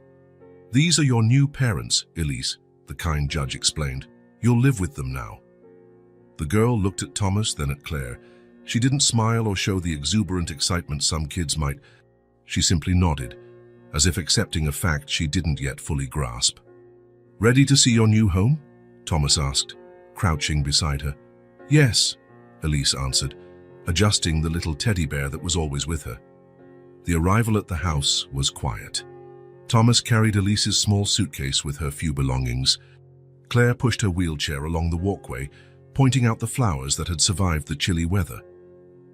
"These are your new parents, Elise," the kind judge explained. "You'll live with them now." The girl looked at Thomas, then at Claire. She didn't smile or show the exuberant excitement some kids might. She simply nodded, as if accepting a fact she didn't yet fully grasp. "Ready to see your new home?" Thomas asked, crouching beside her. "Yes," Elise answered, adjusting the little teddy bear that was always with her. The arrival at the house was quiet. Thomas carried Elise's small suitcase with her few belongings. Claire pushed her wheelchair along the walkway, pointing out the flowers that had survived the chilly weather.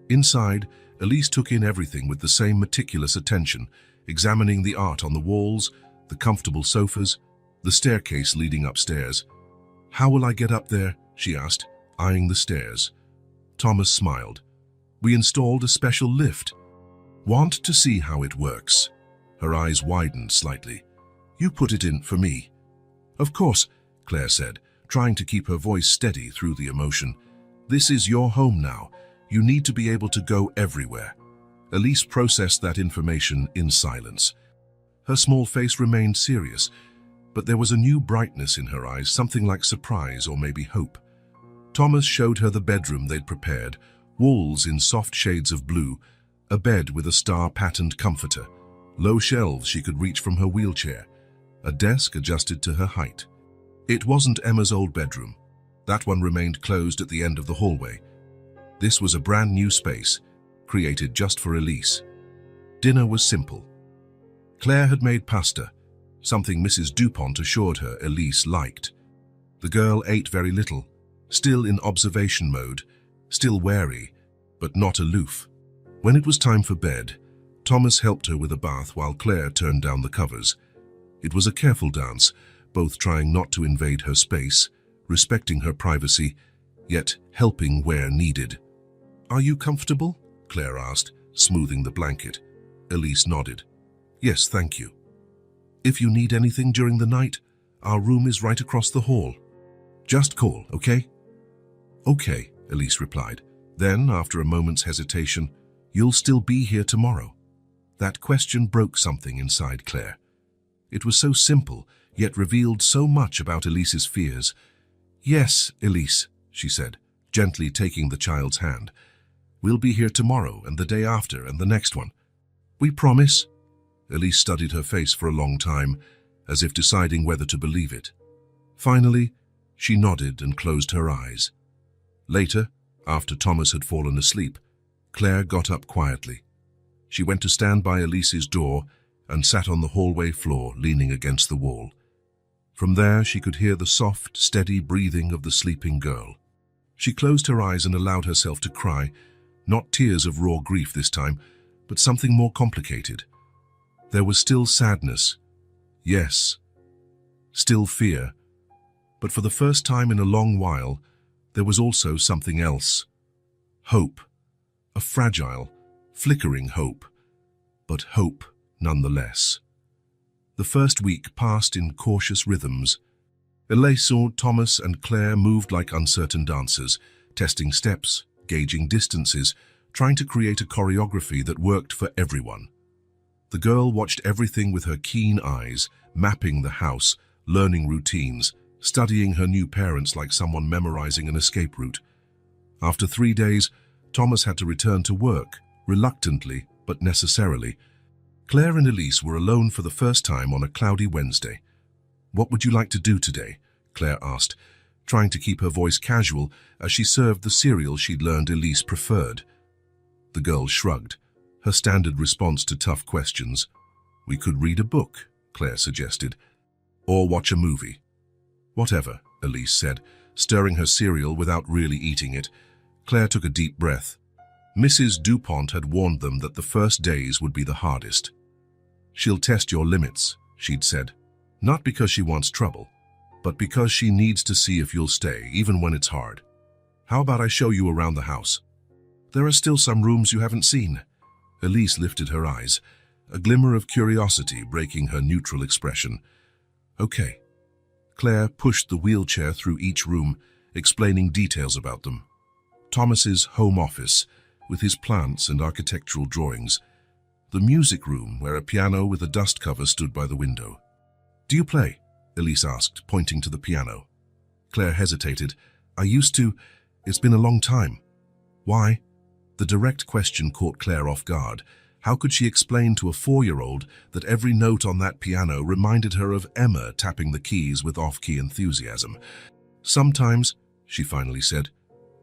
Inside, Elise took in everything with the same meticulous attention, examining the art on the walls, the comfortable sofas, the staircase leading upstairs. "How will I get up there?" she asked, eyeing the stairs. Thomas smiled. "We installed a special lift. Want to see how it works?" Her eyes widened slightly. "You put it in for me." "Of course," Claire said, trying to keep her voice steady through the emotion. "This is your home now. You need to be able to go everywhere." Elise processed that information in silence. Her small face remained serious, but there was a new brightness in her eyes, something like surprise or maybe hope. Thomas showed her the bedroom they'd prepared, walls in soft shades of blue, a bed with a star-patterned comforter, low shelves she could reach from her wheelchair, a desk adjusted to her height. It wasn't Emma's old bedroom. That one remained closed at the end of the hallway. This was a brand new space, created just for Elise. Dinner was simple. Claire had made pasta, something Mrs. Dupont assured her Elise liked. The girl ate very little, still in observation mode, still wary, but not aloof. When it was time for bed, Thomas helped her with a bath while Claire turned down the covers. It was a careful dance, both trying not to invade her space, respecting her privacy, yet helping where needed. Are you comfortable? Claire asked, smoothing the blanket. Elise nodded. Yes, thank you. If you need anything during the night, our room is right across the hall. Just call, okay? Okay, Elise replied. Then, after a moment's hesitation, you'll still be here tomorrow. That question broke something inside Claire. It was so simple, yet revealed so much about Elise's fears. Yes, Elise, she said, gently taking the child's hand. We'll be here tomorrow and the day after and the next one. We promise? Elise studied her face for a long time, as if deciding whether to believe it. Finally, she nodded and closed her eyes. Later, after Thomas had fallen asleep, Claire got up quietly. She went to stand by Elise's door and sat on the hallway floor, leaning against the wall. From there, she could hear the soft, steady breathing of the sleeping girl. She closed her eyes and allowed herself to cry, not tears of raw grief this time, but something more complicated. There was still sadness. Yes, still fear. But for the first time in a long while, there was also something else. Hope. A fragile, flickering hope, but hope nonetheless. The first week passed in cautious rhythms. Elise, Thomas, and Claire moved like uncertain dancers, testing steps, gauging distances, trying to create a choreography that worked for everyone. The girl watched everything with her keen eyes, mapping the house, learning routines, studying her new parents like someone memorizing an escape route. After 3 days, Thomas had to return to work, reluctantly but necessarily. Claire and Elise were alone for the first time on a cloudy Wednesday. "What would you like to do today?" Claire asked, trying to keep her voice casual as she served the cereal she'd learned Elise preferred. The girl shrugged, her standard response to tough questions. "We could read a book," Claire suggested, "or watch a movie." "Whatever," Elise said, stirring her cereal without really eating it. Claire took a deep breath. Mrs. Dupont had warned them that the first days would be the hardest. "She'll test your limits," she'd said. "Not because she wants trouble, but because she needs to see if you'll stay, even when it's hard. How about I show you around the house? There are still some rooms you haven't seen." Elise lifted her eyes, a glimmer of curiosity breaking her neutral expression. "Okay." Claire pushed the wheelchair through each room, explaining details about them. Thomas's home office, with his plants and architectural drawings. The music room, where a piano with a dust cover stood by the window. "Do you play?" Elise asked, pointing to the piano. Claire hesitated. "I used to. It's been a long time." "Why?" The direct question caught Claire off guard. How could she explain to a 4-year-old that every note on that piano reminded her of Emma tapping the keys with off-key enthusiasm? "Sometimes," she finally said,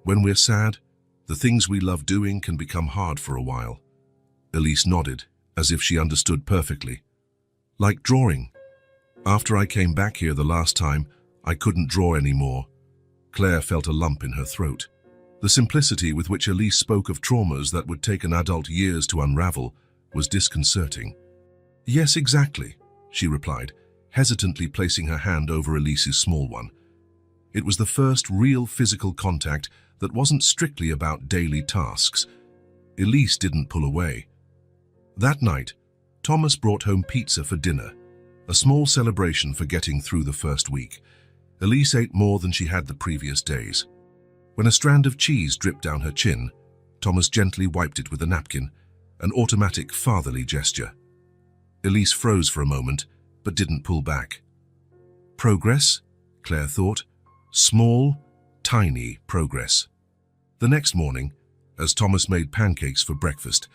"when we're sad, the things we love doing can become hard for a while." Elise nodded, as if she understood perfectly. "Like drawing. After I came back here the last time, I couldn't draw anymore." Claire felt a lump in her throat. The simplicity with which Elise spoke of traumas that would take an adult years to unravel was disconcerting. "Yes, exactly," she replied, hesitantly placing her hand over Elise's small one. It was the first real physical contact that wasn't strictly about daily tasks. Elise didn't pull away. That night, Thomas brought home pizza for dinner, a small celebration for getting through the first week. Elise ate more than she had the previous days. When a strand of cheese dripped down her chin, Thomas gently wiped it with a napkin, an automatic fatherly gesture. Elise froze for a moment, but didn't pull back. Progress, Claire thought. Small, tiny progress. The next morning, as Thomas made pancakes for breakfast,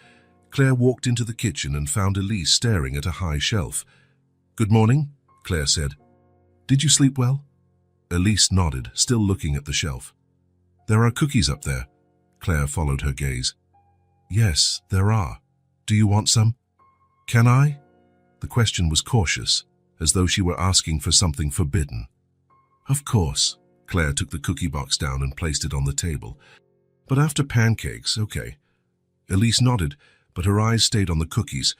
Claire walked into the kitchen and found Elise staring at a high shelf. "Good morning," Claire said. "Did you sleep well?" Elise nodded, still looking at the shelf. "There are cookies up there." Claire followed her gaze. "Yes, there are. Do you want some?" "Can I?" The question was cautious, as though she were asking for something forbidden. "Of course." Claire took the cookie box down and placed it on the table. "But after pancakes, okay." Elise nodded, but her eyes stayed on the cookies.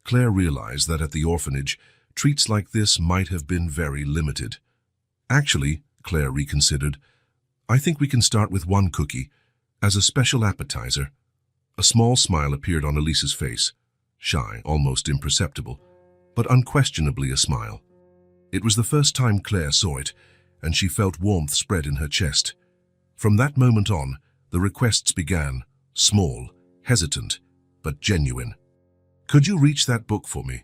Claire realized that at the orphanage, treats like this might have been very limited. "Actually," Claire reconsidered, "I think we can start with one cookie. As a special appetizer, a small smile appeared on Elise's face, shy, almost imperceptible, but unquestionably a smile. It was the first time Claire saw it, and she felt warmth spread in her chest. From that moment on, the requests began, small, hesitant, but genuine. "Could you reach that book for me?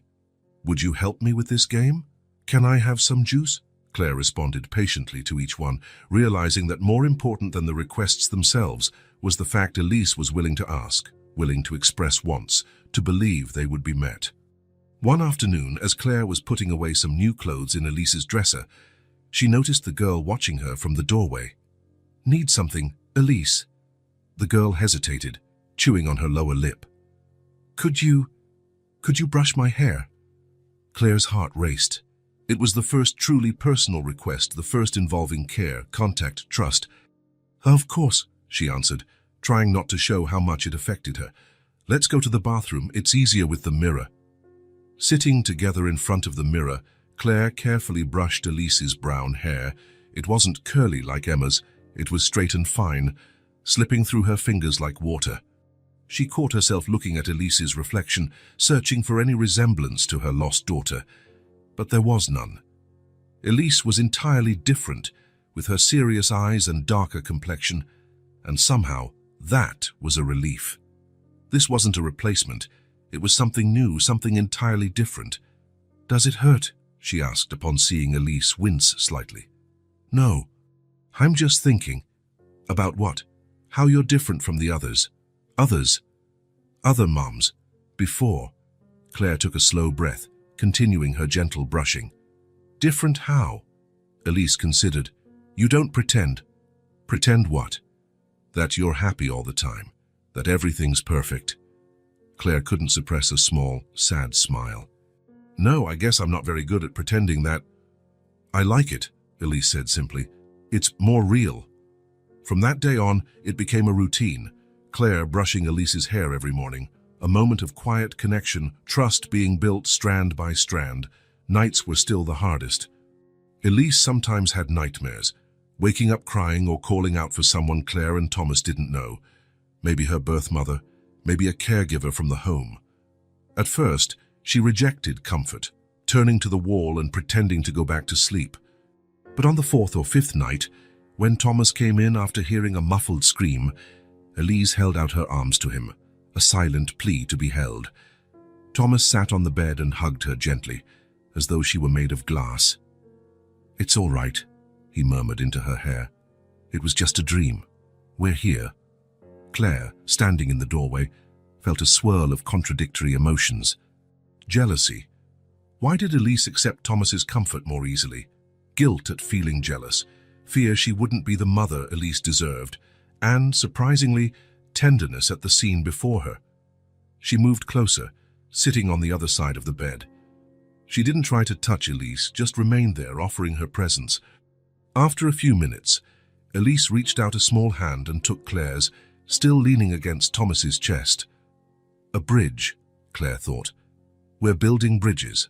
Would you help me with this game? Can I have some juice?" Claire responded patiently to each one, realizing that more important than the requests themselves was the fact Elise was willing to ask, willing to express wants, to believe they would be met. One afternoon, as Claire was putting away some new clothes in Elise's dresser, she noticed the girl watching her from the doorway. "Need something, Elise?" The girl hesitated, chewing on her lower lip. Could you brush my hair?" Claire's heart raced. It was the first truly personal request, the first involving care, contact, trust. "Of course," she answered, trying not to show how much it affected her. "Let's go to the bathroom. It's easier with the mirror." Sitting together in front of the mirror, Claire carefully brushed Elise's brown hair. It wasn't curly like Emma's, it was straight and fine, slipping through her fingers like water. She caught herself looking at Elise's reflection, searching for any resemblance to her lost daughter. But there was none. Elise was entirely different, with her serious eyes and darker complexion, and somehow that was a relief. This wasn't a replacement. It was something new, something entirely different. "Does it hurt?" she asked upon seeing Elise wince slightly. "No. I'm just thinking." "About what?" "How you're different from the others." "Others?" "Other moms. Before." Claire took a slow breath, continuing her gentle brushing. "Different how?" Elise considered. "You don't pretend." "Pretend what?" "That you're happy all the time. That everything's perfect." Claire couldn't suppress a small, sad smile. "No, I guess I'm not very good at pretending that." "I like it," Elise said simply. "It's more real." From that day on, it became a routine. Claire brushing Elise's hair every morning, a moment of quiet connection, trust being built strand by strand. Nights were still the hardest. Elise sometimes had nightmares, waking up crying or calling out for someone Claire and Thomas didn't know. Maybe her birth mother, maybe a caregiver from the home. At first, she rejected comfort, turning to the wall and pretending to go back to sleep. But on the fourth or fifth night, when Thomas came in after hearing a muffled scream, Elise held out her arms to him, a silent plea to be held. Thomas sat on the bed and hugged her gently, as though she were made of glass. "It's all right," he murmured into her hair. "It was just a dream. We're here." Claire, standing in the doorway, felt a swirl of contradictory emotions. Jealousy. Why did Elise accept Thomas's comfort more easily? Guilt at feeling jealous, fear she wouldn't be the mother Elise deserved, and, surprisingly, tenderness at the scene before her. She moved closer, sitting on the other side of the bed. She didn't try to touch Elise, just remained there, offering her presence. After a few minutes, Elise reached out a small hand and took Claire's, still leaning against Thomas's chest. A bridge, Claire thought. We're building bridges.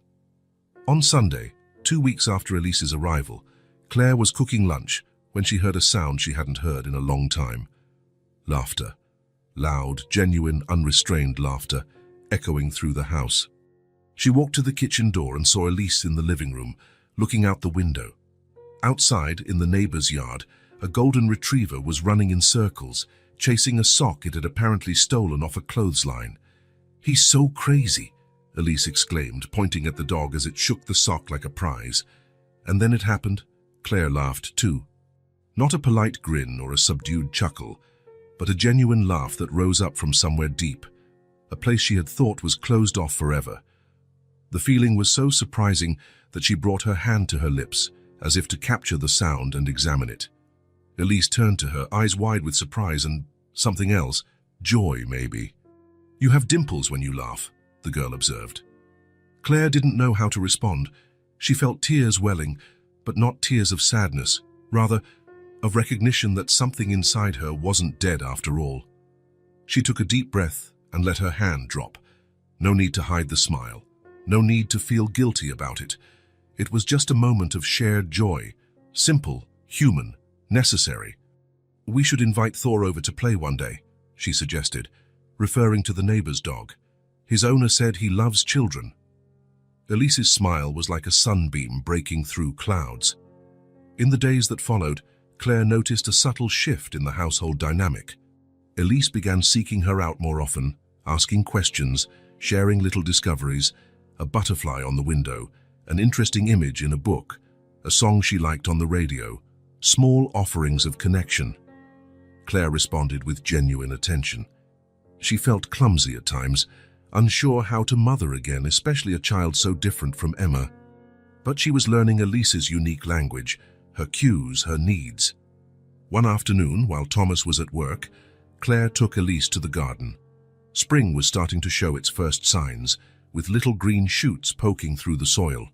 On Sunday, 2 weeks after Elise's arrival, Claire was cooking lunch when she heard a sound she hadn't heard in a long time. Laughter. Loud, genuine, unrestrained laughter, echoing through the house. She walked to the kitchen door and saw Elise in the living room, looking out the window. Outside, in the neighbor's yard, a golden retriever was running in circles, chasing a sock it had apparently stolen off a clothesline. "He's so crazy," Elise exclaimed, pointing at the dog as it shook the sock like a prize. And then it happened. Claire laughed too. Not a polite grin or a subdued chuckle, but a genuine laugh that rose up from somewhere deep, a place she had thought was closed off forever. The feeling was so surprising that she brought her hand to her lips, as if to capture the sound and examine it. Elise turned to her, eyes wide with surprise and something else, joy maybe. "You have dimples when you laugh," the girl observed. Claire didn't know how to respond. She felt tears welling, but not tears of sadness, rather of recognition that something inside her wasn't dead after all. She took a deep breath and let her hand drop. No need to hide the smile. No need to feel guilty about it. It was just a moment of shared joy, simple, human, necessary. "We should invite Thor over to play one day," she suggested, referring to the neighbor's dog. "His owner said he loves children." Elise's smile was like a sunbeam breaking through clouds. In the days that followed, Claire noticed a subtle shift in the household dynamic. Elise began seeking her out more often, asking questions, sharing little discoveries, a butterfly on the window, an interesting image in a book, a song she liked on the radio, small offerings of connection. Claire responded with genuine attention. She felt clumsy at times, unsure how to mother again, especially a child so different from Emma. But she was learning Elise's unique language, her cues, her needs. One afternoon, while Thomas was at work, Claire took Elise to the garden. Spring was starting to show its first signs, with little green shoots poking through the soil.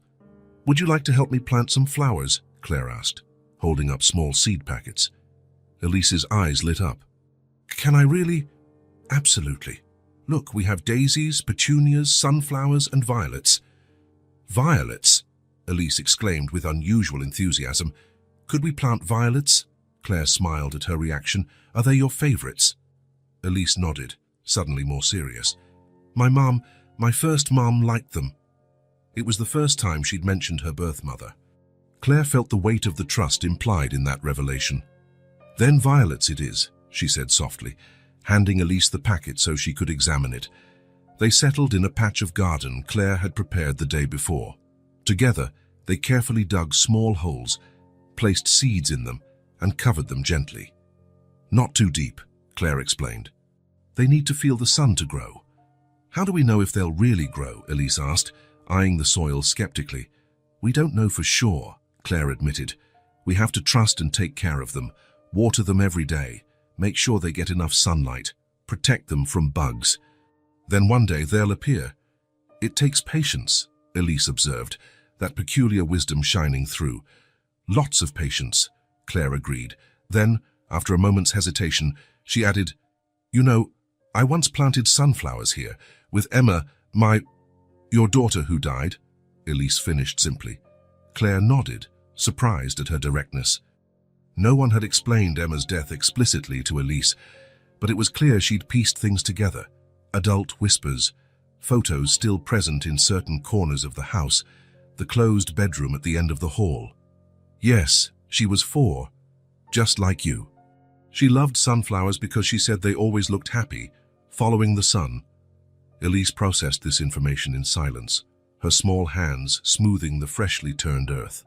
"Would you like to help me plant some flowers?" Claire asked, holding up small seed packets. Elise's eyes lit up. "Can I really?" "Absolutely. Look, we have daisies, petunias, sunflowers, and violets." "Violets?" Elise exclaimed with unusual enthusiasm. "Could we plant violets?" Claire smiled at her reaction. "Are they your favorites?" Elise nodded, suddenly more serious. My first mom liked them." It was the first time she'd mentioned her birth mother. Claire felt the weight of the trust implied in that revelation. "Then violets it is," she said softly, handing Elise the packet so she could examine it. They settled in a patch of garden Claire had prepared the day before. Together, they carefully dug small holes, placed seeds in them, and covered them gently. "Not too deep," Claire explained. "They need to feel the sun to grow." "How do we know if they'll really grow?" Elise asked, eyeing the soil skeptically. "We don't know for sure," Claire admitted. "We have to trust and take care of them, water them every day, make sure they get enough sunlight, protect them from bugs. Then one day they'll appear." "It takes patience," Elise observed, that peculiar wisdom shining through. "Lots of patience," Claire agreed. Then, after a moment's hesitation, she added, "You know, I once planted sunflowers here, with Emma, your daughter who died," Elise finished simply. Claire nodded, surprised at her directness. No one had explained Emma's death explicitly to Elise, but it was clear she'd pieced things together. Adult whispers, photos still present in certain corners of the house, the closed bedroom at the end of the hall. Yes, she was 4, just like you. She loved sunflowers because she said they always looked happy, following the sun. Elise processed this information in silence, her small hands smoothing the freshly turned earth.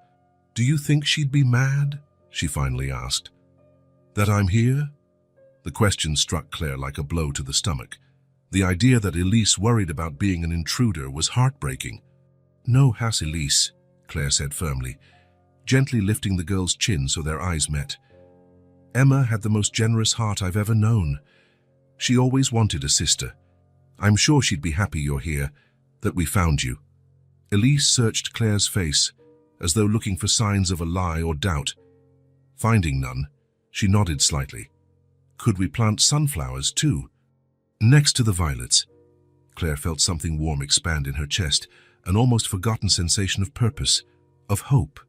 "Do you think she'd be mad?" she finally asked. "That I'm here?" The question struck Claire like a blow to the stomach. The idea that Elise worried about being an intruder was heartbreaking. "No, has Elise," Claire said firmly, gently lifting the girl's chin so their eyes met. "Emma had the most generous heart I've ever known. She always wanted a sister. I'm sure she'd be happy you're here, that we found you." Elise searched Claire's face, as though looking for signs of a lie or doubt. Finding none, she nodded slightly. "Could we plant sunflowers too?" "Next to the violets." Claire felt something warm expand in her chest, an almost forgotten sensation of purpose, of hope.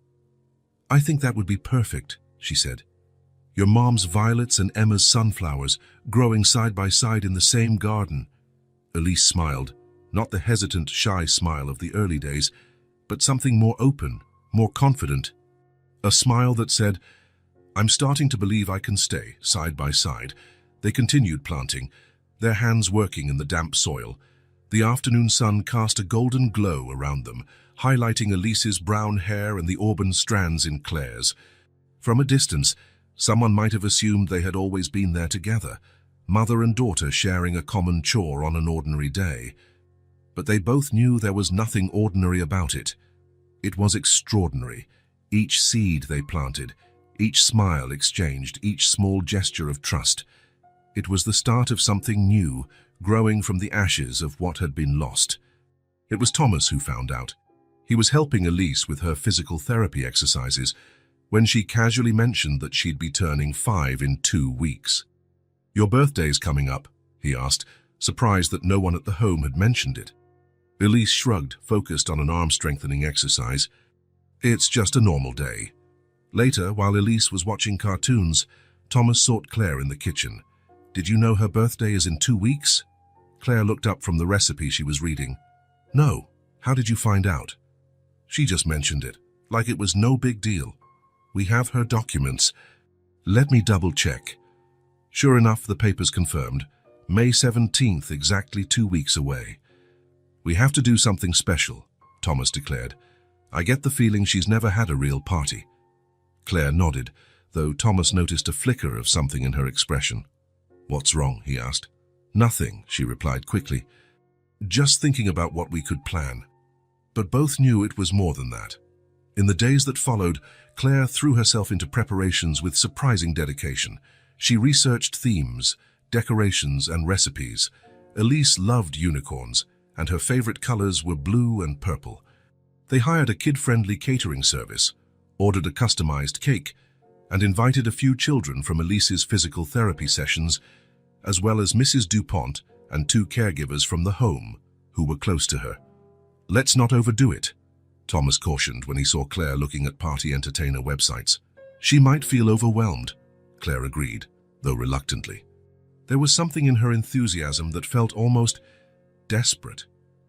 "I think that would be perfect," she said. "Your mom's violets and Emma's sunflowers growing side by side in the same garden." Elise smiled, not the hesitant, shy smile of the early days, but something more open, more confident. A smile that said, "I'm starting to believe I can stay, side by side." They continued planting, their hands working in the damp soil. The afternoon sun cast a golden glow around them, highlighting Elise's brown hair and the auburn strands in Claire's. From a distance, someone might have assumed they had always been there together, mother and daughter sharing a common chore on an ordinary day. But they both knew there was nothing ordinary about it. It was extraordinary. Each seed they planted, each smile exchanged, each small gesture of trust. It was the start of something new, growing from the ashes of what had been lost. It was Thomas who found out. He was helping Elise with her physical therapy exercises when she casually mentioned that she'd be turning 5 in 2 weeks. "Your birthday's coming up," he asked, surprised that no one at the home had mentioned it. Elise shrugged, focused on an arm-strengthening exercise. "It's just a normal day." Later, while Elise was watching cartoons, Thomas sought Claire in the kitchen. "Did you know her birthday is in 2 weeks?" Claire looked up from the recipe she was reading. "No. How did you find out?" "She just mentioned it, like it was no big deal. We have her documents." "Let me double-check." Sure enough, the papers confirmed. May 17th, exactly 2 weeks away. "We have to do something special," Thomas declared. "I get the feeling she's never had a real party." Claire nodded, though Thomas noticed a flicker of something in her expression. "What's wrong?" he asked. "Nothing," she replied quickly. "Just thinking about what we could plan." But both knew it was more than that. In the days that followed, Claire threw herself into preparations with surprising dedication. She researched themes, decorations, and recipes. Elise loved unicorns, and her favorite colors were blue and purple. They hired a kid-friendly catering service, ordered a customized cake, and invited a few children from Elise's physical therapy sessions, as well as Mrs. DuPont and 2 caregivers from the home who were close to her. "Let's not overdo it," Thomas cautioned when he saw Claire looking at party entertainer websites. "She might feel overwhelmed," Claire agreed, though reluctantly. There was something in her enthusiasm that felt almost desperate,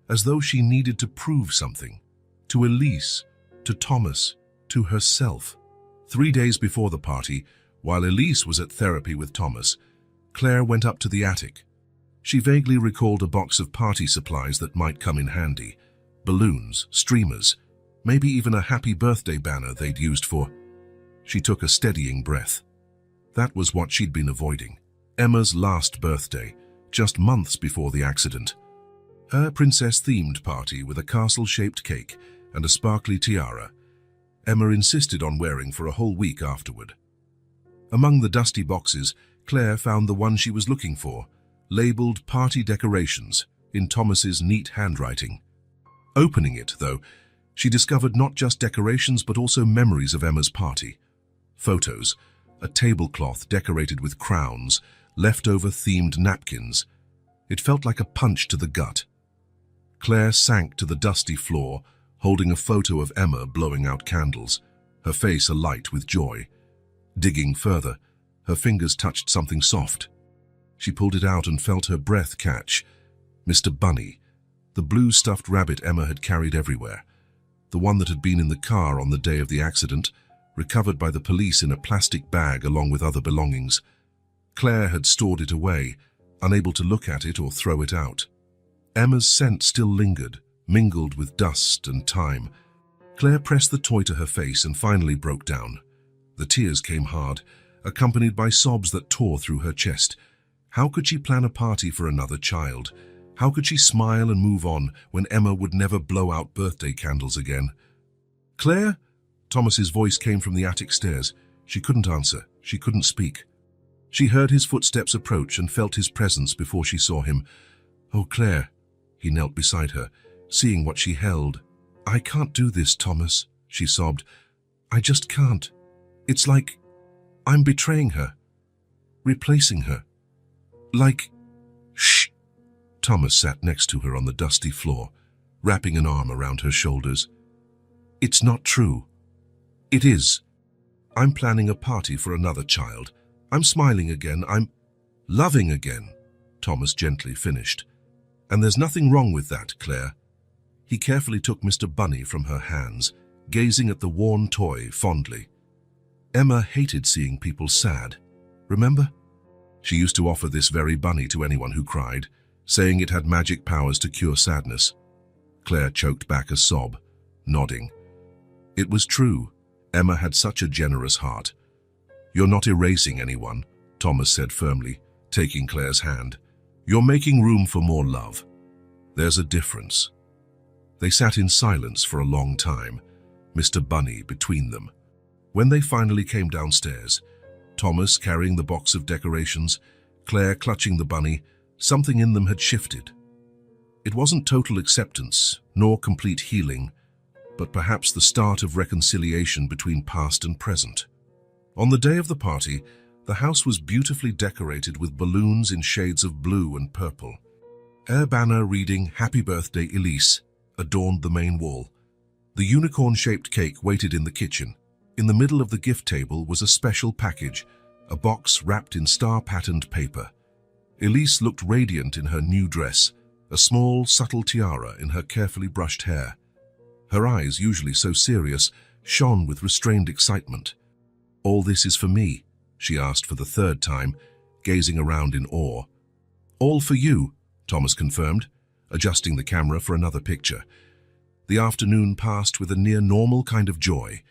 as though she needed to prove something. To Elise, to Thomas, to herself. 3 days before the party, while Elise was at therapy with Thomas, Claire went up to the attic. She vaguely recalled a box of party supplies that might come in handy. Balloons, streamers, maybe even a happy birthday banner they'd used for... She took a steadying breath. That was what she'd been avoiding. Emma's last birthday, just months before the accident. Her princess-themed party with a castle-shaped cake and a sparkly tiara. Emma insisted on wearing for a whole week afterward. Among the dusty boxes, Claire found the one she was looking for, labeled Party Decorations, in Thomas's neat handwriting. Opening it, though, she discovered not just decorations but also memories of Emma's party. Photos, a tablecloth decorated with crowns, leftover themed napkins. It felt like a punch to the gut. Claire sank to the dusty floor, holding a photo of Emma blowing out candles, her face alight with joy. Digging further, her fingers touched something soft. She pulled it out and felt her breath catch. Mr. Bunny, the blue stuffed rabbit Emma had carried everywhere. The one that had been in the car on the day of the accident, recovered by the police in a plastic bag along with other belongings. Claire had stored it away, unable to look at it or throw it out. Emma's scent still lingered, mingled with dust and time. Claire pressed the toy to her face and finally broke down. The tears came hard, accompanied by sobs that tore through her chest. How could she plan a party for another child? How could she smile and move on when Emma would never blow out birthday candles again? "Claire?" Thomas's voice came from the attic stairs. She couldn't answer. She couldn't speak. She heard his footsteps approach and felt his presence before she saw him. "Oh, Claire." He knelt beside her, seeing what she held. "I can't do this, Thomas," she sobbed. "I just can't. It's like I'm betraying her, replacing her. Like..." "Shh." Thomas sat next to her on the dusty floor, wrapping an arm around her shoulders. "It's not true." "It is. I'm planning a party for another child. I'm smiling again. I'm loving again," Thomas gently finished. "And there's nothing wrong with that, Claire." He carefully took Mr. Bunny from her hands, gazing at the worn toy fondly. "Emma hated seeing people sad. Remember? She used to offer this very bunny to anyone who cried, saying it had magic powers to cure sadness." Claire choked back a sob, nodding. It was true. Emma had such a generous heart. "You're not erasing anyone," Thomas said firmly, taking Claire's hand. "You're making room for more love. There's a difference." They sat in silence for a long time, Mr. Bunny between them. When they finally came downstairs, Thomas carrying the box of decorations, Claire clutching the bunny, something in them had shifted. It wasn't total acceptance, nor complete healing, but perhaps the start of reconciliation between past and present. On the day of the party, the house was beautifully decorated with balloons in shades of blue and purple. A banner reading "Happy Birthday, Elise" adorned the main wall. The unicorn-shaped cake waited in the kitchen. In the middle of the gift table was a special package, a box wrapped in star-patterned paper. Elise looked radiant in her new dress, a small, subtle tiara in her carefully brushed hair. Her eyes, usually so serious, shone with restrained excitement. "All this is for me," she asked for the third time, gazing around in awe. "All for you," Thomas confirmed, adjusting the camera for another picture. The afternoon passed with a near-normal kind of joy.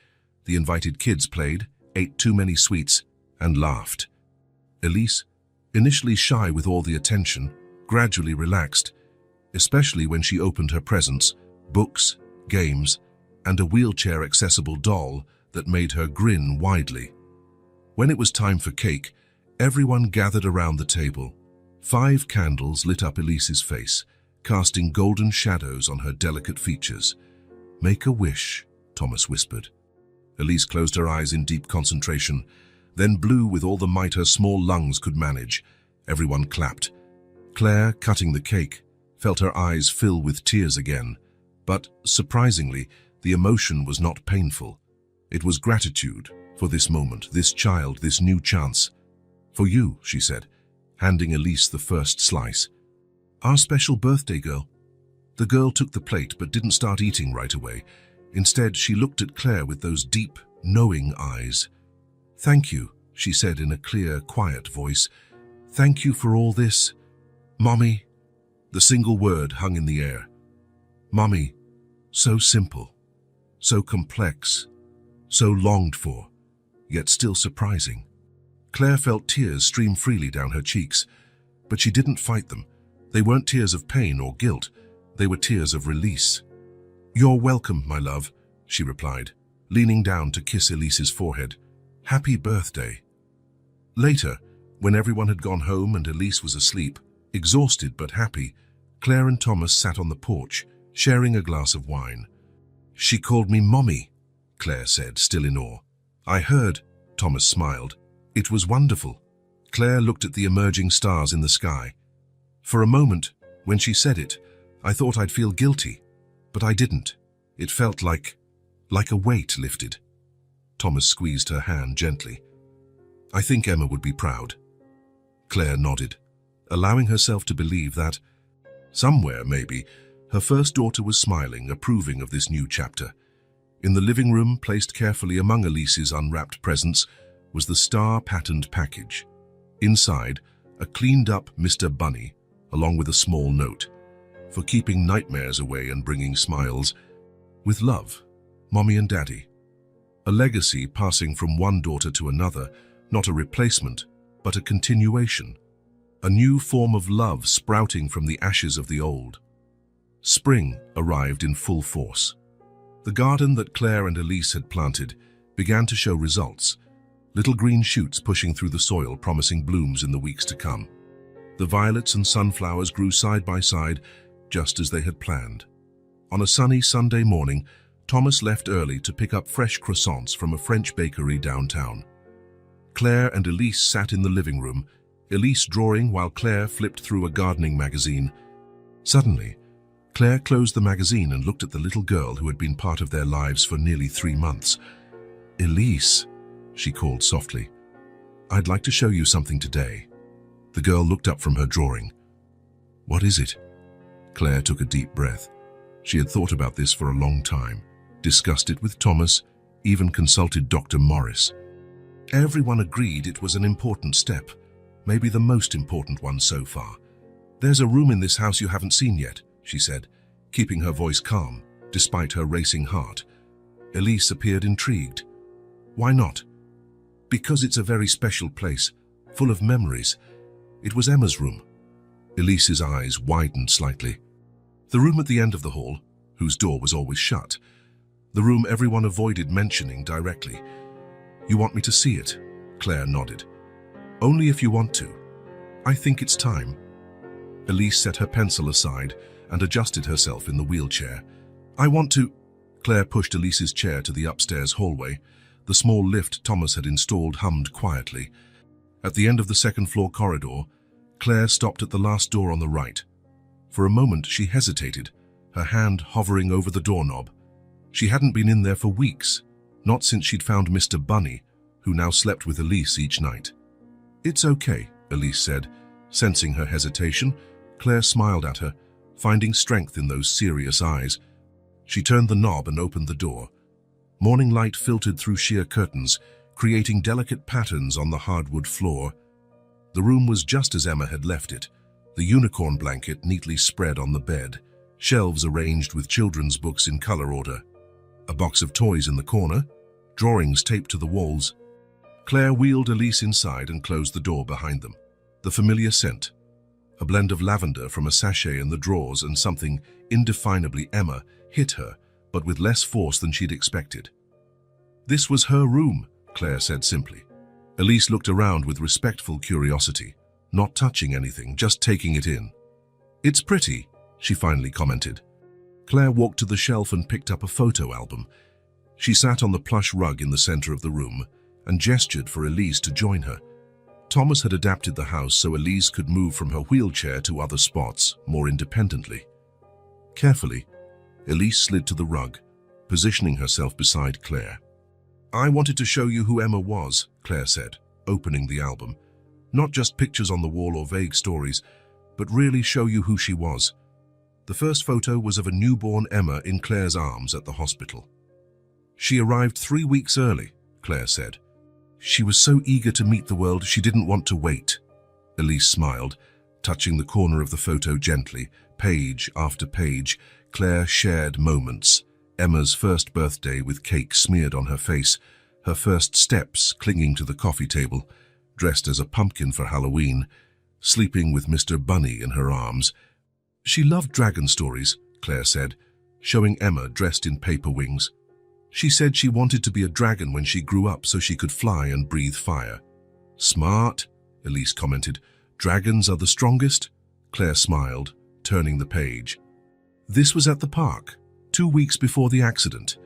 The invited kids played, ate too many sweets, and laughed. Elise, initially shy with all the attention, gradually relaxed, especially when she opened her presents, books, games, and a wheelchair-accessible doll that made her grin widely. When it was time for cake, everyone gathered around the table. 5 candles lit up Elise's face, casting golden shadows on her delicate features. "Make a wish," Thomas whispered. Elise closed her eyes in deep concentration, then blew with all the might her small lungs could manage. Everyone clapped. Claire, cutting the cake, felt her eyes fill with tears again. But, surprisingly, the emotion was not painful. It was gratitude for this moment, this child, this new chance. "For you," she said, handing Elise the first slice. "Our special birthday girl." The girl took the plate but didn't start eating right away. Instead, she looked at Claire with those deep, knowing eyes. "Thank you," she said in a clear, quiet voice. "Thank you for all this, Mommy." The single word hung in the air. Mommy, so simple, so complex, so longed for, yet still surprising. Claire felt tears stream freely down her cheeks, but she didn't fight them. They weren't tears of pain or guilt, they were tears of release. "You're welcome, my love," she replied, leaning down to kiss Elise's forehead. "Happy birthday." Later, when everyone had gone home and Elise was asleep, exhausted but happy, Claire and Thomas sat on the porch, sharing a glass of wine. "She called me Mommy," Claire said, still in awe. "I heard," Thomas smiled. "It was wonderful." Claire looked at the emerging stars in the sky. "For a moment, when she said it, I thought I'd feel guilty, but I didn't. It felt like a weight lifted." Thomas squeezed her hand gently. "I think Emma would be proud." Claire nodded, allowing herself to believe that, somewhere maybe, her first daughter was smiling, approving of this new chapter. In the living room, placed carefully among Elise's unwrapped presents, was the star-patterned package. Inside, a cleaned-up Mr. Bunny, along with a small note. "For keeping nightmares away and bringing smiles. With love, Mommy and Daddy." A legacy passing from one daughter to another, not a replacement, but a continuation. A new form of love sprouting from the ashes of the old. Spring arrived in full force. The garden that Claire and Elise had planted began to show results, little green shoots pushing through the soil, promising blooms in the weeks to come. The violets and sunflowers grew side by side, just as they had planned. On a sunny Sunday morning, Thomas left early to pick up fresh croissants from a French bakery downtown. Claire and Elise sat in the living room, Elise drawing while Claire flipped through a gardening magazine. Suddenly, Claire closed the magazine and looked at the little girl who had been part of their lives for nearly 3 months. "Elise," she called softly, "I'd like to show you something today." The girl looked up from her drawing. "What is it?" Claire took a deep breath. She had thought about this for a long time, discussed it with Thomas, even consulted Dr. Morris. Everyone agreed it was an important step, maybe the most important one so far. "There's a room in this house you haven't seen yet," she said, keeping her voice calm, despite her racing heart. Elise appeared intrigued. "Why not?" "Because it's a very special place, full of memories. It was Emma's room." Elise's eyes widened slightly. "The room at the end of the hall, whose door was always shut. The room everyone avoided mentioning directly." "You want me to see it?" Claire nodded. "Only if you want to. I think it's time." Elise set her pencil aside and adjusted herself in the wheelchair. "I want to—" Claire pushed Elise's chair to the upstairs hallway. The small lift Thomas had installed hummed quietly. At the end of the second-floor corridor, Claire stopped at the last door on the right. For a moment she hesitated, her hand hovering over the doorknob. She hadn't been in there for weeks, not since she'd found Mr. Bunny, who now slept with Elise each night. "It's okay," Elise said. Sensing her hesitation, Claire smiled at her, finding strength in those serious eyes. She turned the knob and opened the door. Morning light filtered through sheer curtains, creating delicate patterns on the hardwood floor. The room was just as Emma had left it, the unicorn blanket neatly spread on the bed, shelves arranged with children's books in color order, a box of toys in the corner, drawings taped to the walls. Claire wheeled Elise inside and closed the door behind them. The familiar scent, a blend of lavender from a sachet in the drawers and something indefinably Emma, hit her, but with less force than she'd expected. "This was her room," Claire said simply. Elise looked around with respectful curiosity, not touching anything, just taking it in. "It's pretty," she finally commented. Claire walked to the shelf and picked up a photo album. She sat on the plush rug in the center of the room and gestured for Elise to join her. Thomas had adapted the house so Elise could move from her wheelchair to other spots more independently. Carefully, Elise slid to the rug, positioning herself beside Claire. "I wanted to show you who Emma was," Claire said, opening the album. "Not just pictures on the wall or vague stories, but really show you who she was." The first photo was of a newborn Emma in Claire's arms at the hospital. "She arrived 3 weeks early," Claire said. "She was so eager to meet the world, she didn't want to wait." Elise smiled, touching the corner of the photo gently. Page after page, Claire shared moments. Emma's first birthday with cake smeared on her face, her first steps clinging to the coffee table, dressed as a pumpkin for Halloween, sleeping with Mr. Bunny in her arms. "She loved dragon stories," Claire said, showing Emma dressed in paper wings. "She said she wanted to be a dragon when she grew up so she could fly and breathe fire." "Smart," Elise commented. "Dragons are the strongest?" Claire smiled, turning the page. This was at the park, 2 weeks before the accident.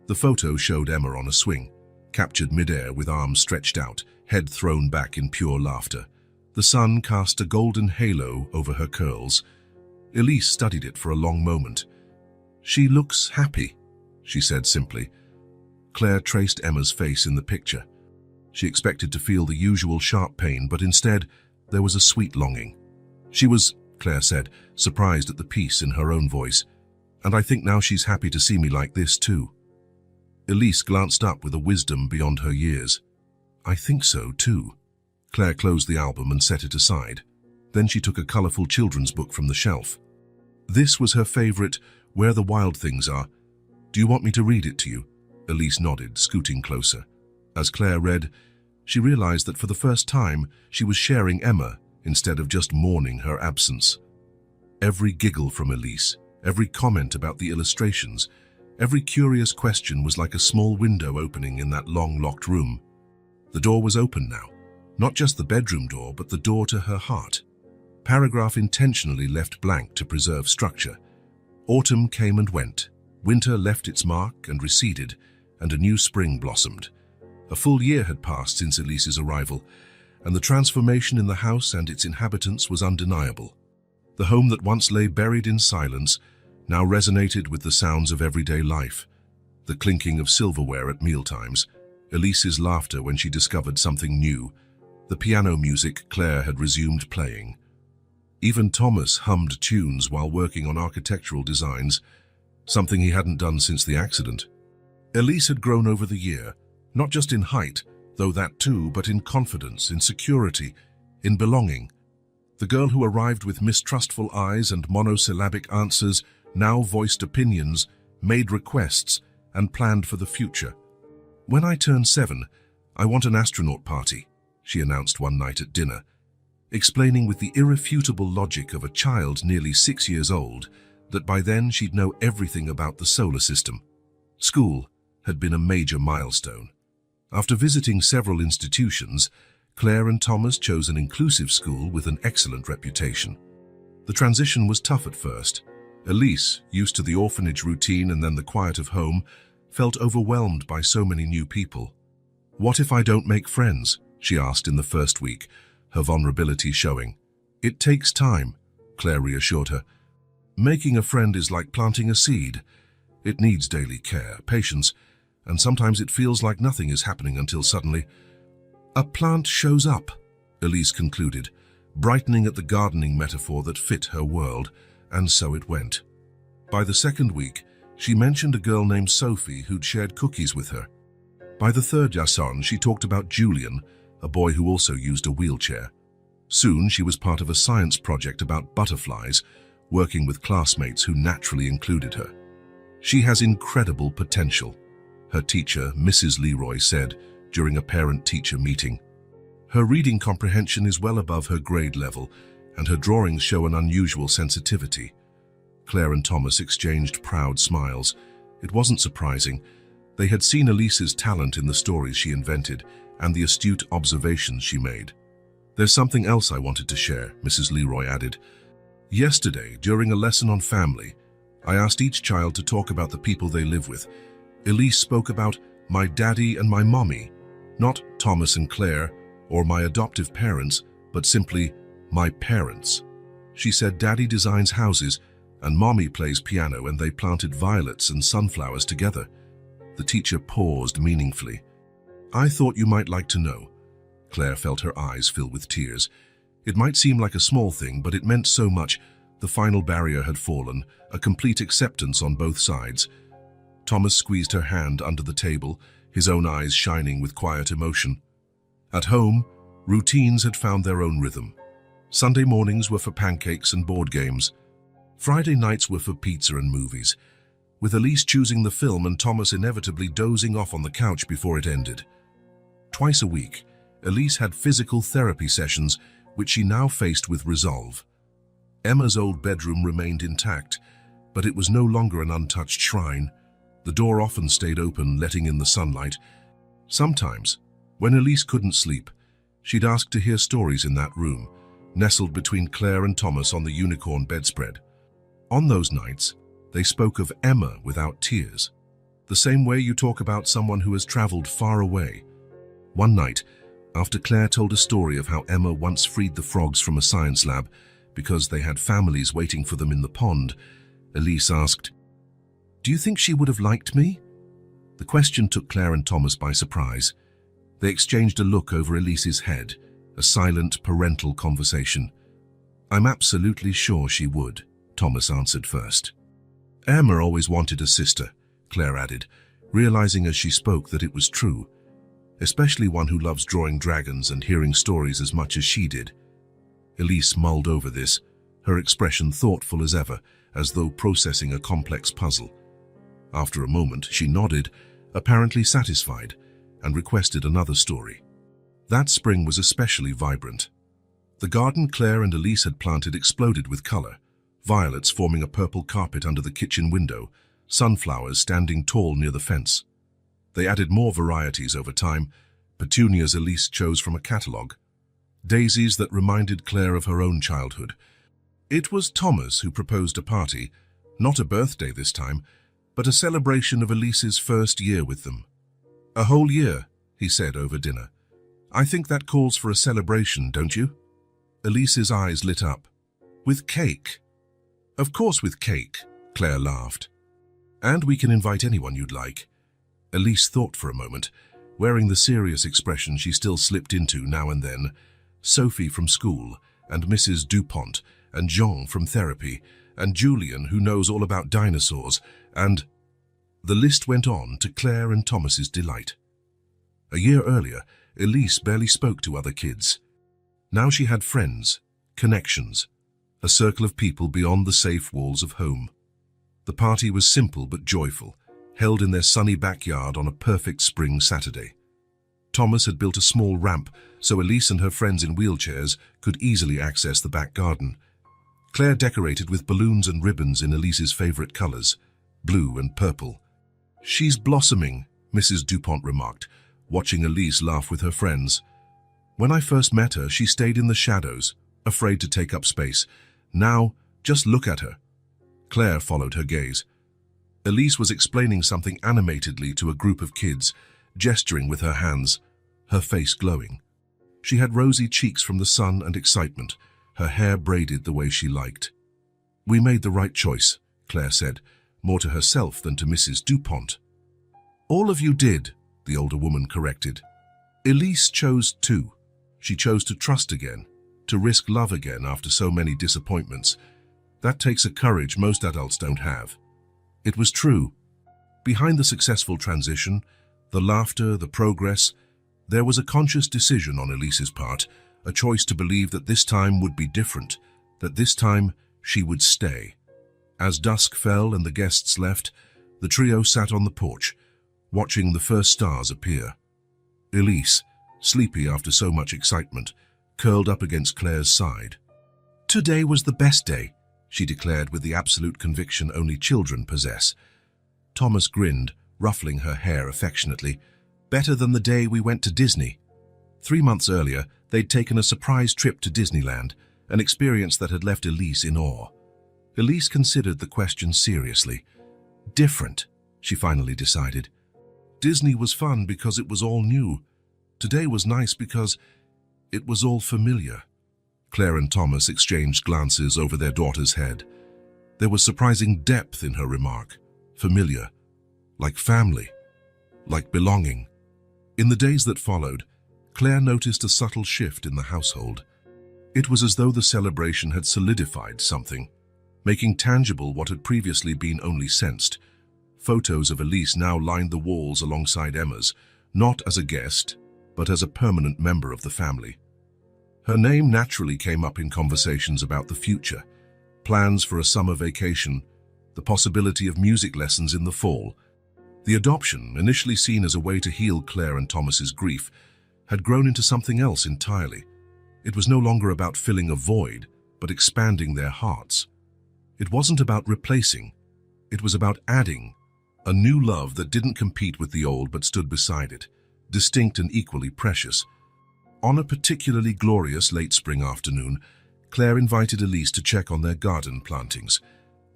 The photo showed Emma on a swing, captured midair with arms stretched out, head thrown back in pure laughter. The sun cast a golden halo over her curls. Elise studied it for a long moment. "She looks happy," she said simply. Claire traced Emma's face in the picture. She expected to feel the usual sharp pain, but instead there was a sweet longing. "She was," Claire said, surprised at the peace in her own voice, "and I think now she's happy to see me like this too." Elise glanced up with a wisdom beyond her years. "I think so too." Claire closed the album and set it aside. Then she took a colorful children's book from the shelf. This was her favorite, Where the Wild Things Are. "Do you want me to read it to you?" Elise nodded, scooting closer. As Claire read, she realized that for the first time she was sharing Emma instead of just mourning her absence. Every giggle from Elise, every comment about the illustrations, every curious question was like a small window opening in that long locked room. The door was open now, not just the bedroom door, but the door to her heart. Paragraph intentionally left blank to preserve structure. Autumn came and went. Winter left its mark and receded, and a new spring blossomed. A full year had passed since Elise's arrival, and the transformation in the house and its inhabitants was undeniable. The home that once lay buried in silence now resonated with the sounds of everyday life, the clinking of silverware at mealtimes, Elise's laughter when she discovered something new, the piano music Claire had resumed playing. Even Thomas hummed tunes while working on architectural designs, something he hadn't done since the accident. Elise had grown over the year, not just in height, though that too, but in confidence, in security, in belonging. The girl who arrived with mistrustful eyes and monosyllabic answers now voiced opinions, made requests, and planned for the future. "When I turn 7, I want an astronaut party," she announced one night at dinner, explaining with the irrefutable logic of a child nearly 6 years old that by then she'd know everything about the solar system. School had been a major milestone. After visiting several institutions, Claire and Thomas chose an inclusive school with an excellent reputation. The transition was tough at first. Elise, used to the orphanage routine and then the quiet of home, felt overwhelmed by so many new people. "What if I don't make friends?" she asked in the first week, her vulnerability showing. "It takes time," Claire reassured her. "Making a friend is like planting a seed. It needs daily care, patience, and sometimes it feels like nothing is happening until suddenly a plant shows up," Elise concluded, brightening at the gardening metaphor that fit her world, and so it went. By the second week, she mentioned a girl named Sophie who'd shared cookies with her. By the third Jason, she talked about Julian, a boy who also used a wheelchair. Soon, she was part of a science project about butterflies, working with classmates who naturally included her. She has incredible potential, her teacher, Mrs. Leroy, said during a parent-teacher meeting. Her reading comprehension is well above her grade level, and her drawings show an unusual sensitivity. Claire and Thomas exchanged proud smiles. It wasn't surprising. They had seen Elise's talent in the stories she invented and the astute observations she made. "There's something else I wanted to share," Mrs. Leroy added. "Yesterday, during a lesson on family, I asked each child to talk about the people they live with. Elise spoke about my daddy and my mommy, not Thomas and Claire or my adoptive parents, but simply my parents. She said daddy designs houses and mommy plays piano, and they planted violets and sunflowers together." The teacher paused meaningfully. "I thought you might like to know." Claire felt her eyes fill with tears. It might seem like a small thing, but it meant so much. The final barrier had fallen, a complete acceptance on both sides. Thomas squeezed her hand under the table, his own eyes shining with quiet emotion. At home, routines had found their own rhythm. Sunday mornings were for pancakes and board games. Friday nights were for pizza and movies, with Elise choosing the film and Thomas inevitably dozing off on the couch before it ended. Twice a week, Elise had physical therapy sessions, which she now faced with resolve. Emma's old bedroom remained intact, but it was no longer an untouched shrine. The door often stayed open, letting in the sunlight. Sometimes, when Elise couldn't sleep, she'd ask to hear stories in that room, nestled between Claire and Thomas on the unicorn bedspread. On those nights, they spoke of Emma without tears, the same way you talk about someone who has traveled far away. One night, after Claire told a story of how Emma once freed the frogs from a science lab because they had families waiting for them in the pond, Elise asked, "Do you think she would have liked me?" The question took Claire and Thomas by surprise. They exchanged a look over Elise's head, a silent parental conversation. "I'm absolutely sure she would," Thomas answered first. "Emma always wanted a sister," Claire added, realizing as she spoke that it was true, especially one who loves drawing dragons and hearing stories as much as she did. Elise mulled over this, her expression thoughtful as ever, as though processing a complex puzzle. After a moment, she nodded, apparently satisfied, and requested another story. That spring was especially vibrant. The garden Claire and Elise had planted exploded with color, violets forming a purple carpet under the kitchen window, sunflowers standing tall near the fence. They added more varieties over time, petunias Elise chose from a catalogue, daisies that reminded Claire of her own childhood. It was Thomas who proposed a party, not a birthday this time, but a celebration of Elise's first year with them. "A whole year," he said over dinner. "I think that calls for a celebration, don't you?" Elise's eyes lit up. "With cake?" "Of course with cake," Claire laughed. "And we can invite anyone you'd like." Elise thought for a moment, wearing the serious expression she still slipped into now and then. Sophie from school, and Mrs. Dupont, and Jean from therapy, and Julian, who knows all about dinosaurs, and... The list went on to Claire and Thomas's delight. A year earlier, Elise barely spoke to other kids. Now she had friends, connections, a circle of people beyond the safe walls of home. The party was simple but joyful, held in their sunny backyard on a perfect spring Saturday. Thomas had built a small ramp so Elise and her friends in wheelchairs could easily access the back garden. Claire decorated with balloons and ribbons in Elise's favorite colors, blue and purple. "She's blossoming," Mrs. Dupont remarked, watching Elise laugh with her friends. "When I first met her, she stayed in the shadows, afraid to take up space. Now, just look at her." Claire followed her gaze. Elise was explaining something animatedly to a group of kids, gesturing with her hands, her face glowing. She had rosy cheeks from the sun and excitement, her hair braided the way she liked. "We made the right choice," Claire said, more to herself than to Mrs. Dupont. "All of you did," the older woman corrected. "Elise chose too." She chose to trust again, to risk love again after so many disappointments. That takes a courage most adults don't have. It was true. Behind the successful transition, the laughter, the progress, there was a conscious decision on Elise's part, a choice to believe that this time would be different, that this time she would stay. As dusk fell and the guests left, the trio sat on the porch, watching the first stars appear. Elise, sleepy after so much excitement, curled up against Claire's side. "Today was the best day," she declared with the absolute conviction only children possess. Thomas grinned, ruffling her hair affectionately. "Better than the day we went to Disney." 3 months earlier, they'd taken a surprise trip to Disneyland, an experience that had left Elise in awe. Elise considered the question seriously. Different, she finally decided. Disney was fun because it was all new. Today was nice because it was all familiar. Claire and Thomas exchanged glances over their daughter's head. There was surprising depth in her remark. Familiar, like family, like belonging. In the days that followed, Claire noticed a subtle shift in the household. It was as though the celebration had solidified something, making tangible what had previously been only sensed. Photos of Elise now lined the walls alongside Emma's, not as a guest, but as a permanent member of the family. Her name naturally came up in conversations about the future, plans for a summer vacation, the possibility of music lessons in the fall. The adoption, initially seen as a way to heal Claire and Thomas's grief, had grown into something else entirely. It was no longer about filling a void, but expanding their hearts. It wasn't about replacing, it was about adding, a new love that didn't compete with the old but stood beside it, distinct and equally precious. On a particularly glorious late spring afternoon, Claire invited Elise to check on their garden plantings.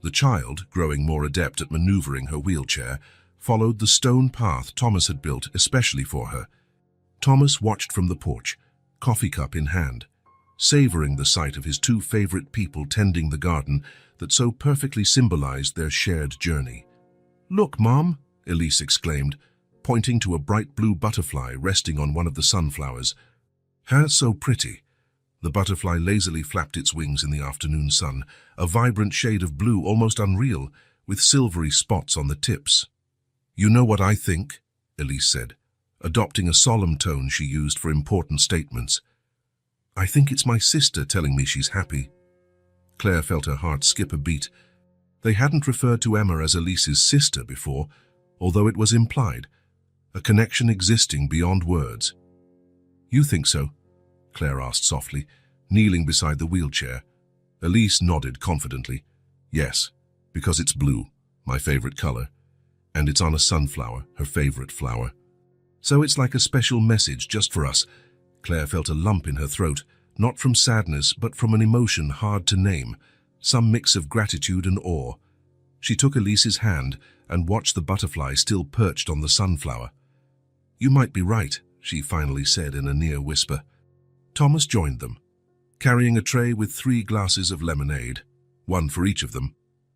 The child, growing more adept at maneuvering her wheelchair, followed the stone path Thomas had built especially for her. Thomas watched from the porch, coffee cup in hand, savoring the sight of his two favorite people tending the garden that so perfectly symbolized their shared journey. "Look, Mom," Elise exclaimed, pointing to a bright blue butterfly resting on one of the sunflowers. "How so pretty." The butterfly lazily flapped its wings in the afternoon sun, a vibrant shade of blue almost unreal, with silvery spots on the tips. "You know what I think?" Elise said, adopting a solemn tone she used for important statements. "I think it's my sister telling me she's happy." Claire felt her heart skip a beat. They hadn't referred to Emma as Elise's sister before, although it was implied, a connection existing beyond words. "You think so?" Claire asked softly, kneeling beside the wheelchair. Elise nodded confidently. "Yes, because it's blue, my favorite color, and it's on a sunflower, her favorite flower. So it's like a special message just for us." Claire felt a lump in her throat, not from sadness but from an emotion hard to name, some mix of gratitude and awe. She took Elise's hand and watched the butterfly still perched on the sunflower. "You might be right," she finally said in a near whisper. Thomas joined them, carrying a tray with 3 glasses of lemonade, one for each of them,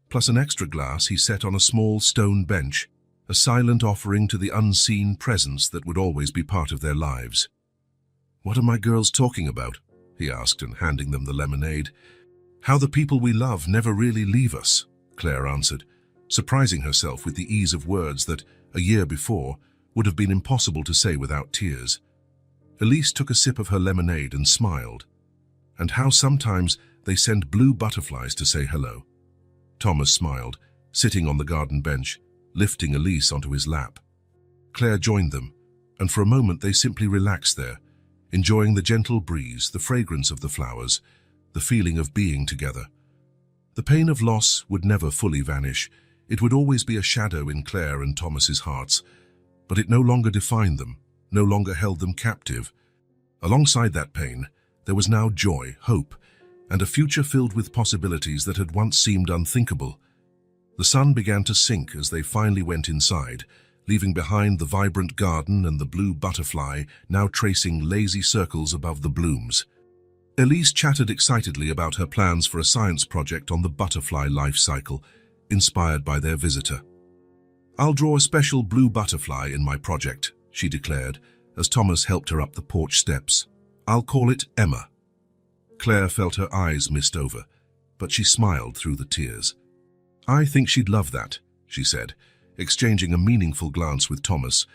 plus an extra glass he set on a small stone bench, a silent offering to the unseen presence that would always be part of their lives. "What are my girls talking about?" he asked, and handing them the lemonade. "How the people we love never really leave us," Claire answered, surprising herself with the ease of words that, a year before, would have been impossible to say without tears. Elise took a sip of her lemonade and smiled. "And how sometimes they send blue butterflies to say hello." Thomas smiled, sitting on the garden bench, lifting Elise onto his lap. Claire joined them, and for a moment they simply relaxed there, enjoying the gentle breeze, the fragrance of the flowers, the feeling of being together. The pain of loss would never fully vanish. It would always be a shadow in Claire and Thomas's hearts, but it no longer defined them, no longer held them captive. Alongside that pain, there was now joy, hope, and a future filled with possibilities that had once seemed unthinkable. The sun began to sink as they finally went inside, leaving behind the vibrant garden and the blue butterfly now tracing lazy circles above the blooms. Elise chattered excitedly about her plans for a science project on the butterfly life cycle, inspired by their visitor. "I'll draw a special blue butterfly in my project," she declared, as Thomas helped her up the porch steps. I'll call it Emma. Claire felt her eyes mist over, but she smiled through the tears. I think she'd love that, she said, exchanging a meaningful glance with Thomas.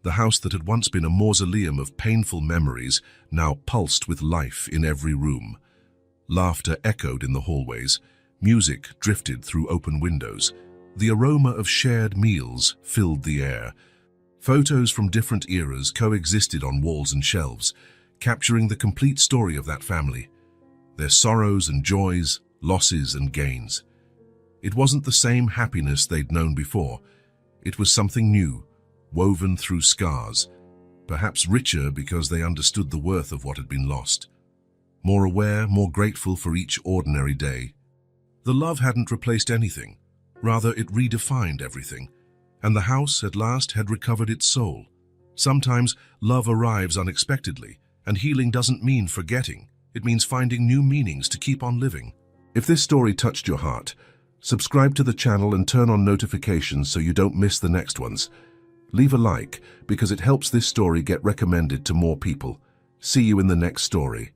The house that had once been a mausoleum of painful memories now pulsed with life in every room. Laughter echoed in the hallways, music drifted through open windows. The aroma of shared meals filled the air. Photos from different eras coexisted on walls and shelves, capturing the complete story of that family, their sorrows and joys, losses and gains. It wasn't the same happiness they'd known before. It was something new, woven through scars, perhaps richer because they understood the worth of what had been lost. More aware, more grateful for each ordinary day. The love hadn't replaced anything. Rather, it redefined everything. And the house, at last, had recovered its soul. Sometimes, love arrives unexpectedly, and healing doesn't mean forgetting. It means finding new meanings to keep on living. If this story touched your heart, subscribe to the channel and turn on notifications so you don't miss the next ones. Leave a like, because it helps this story get recommended to more people. See you in the next story.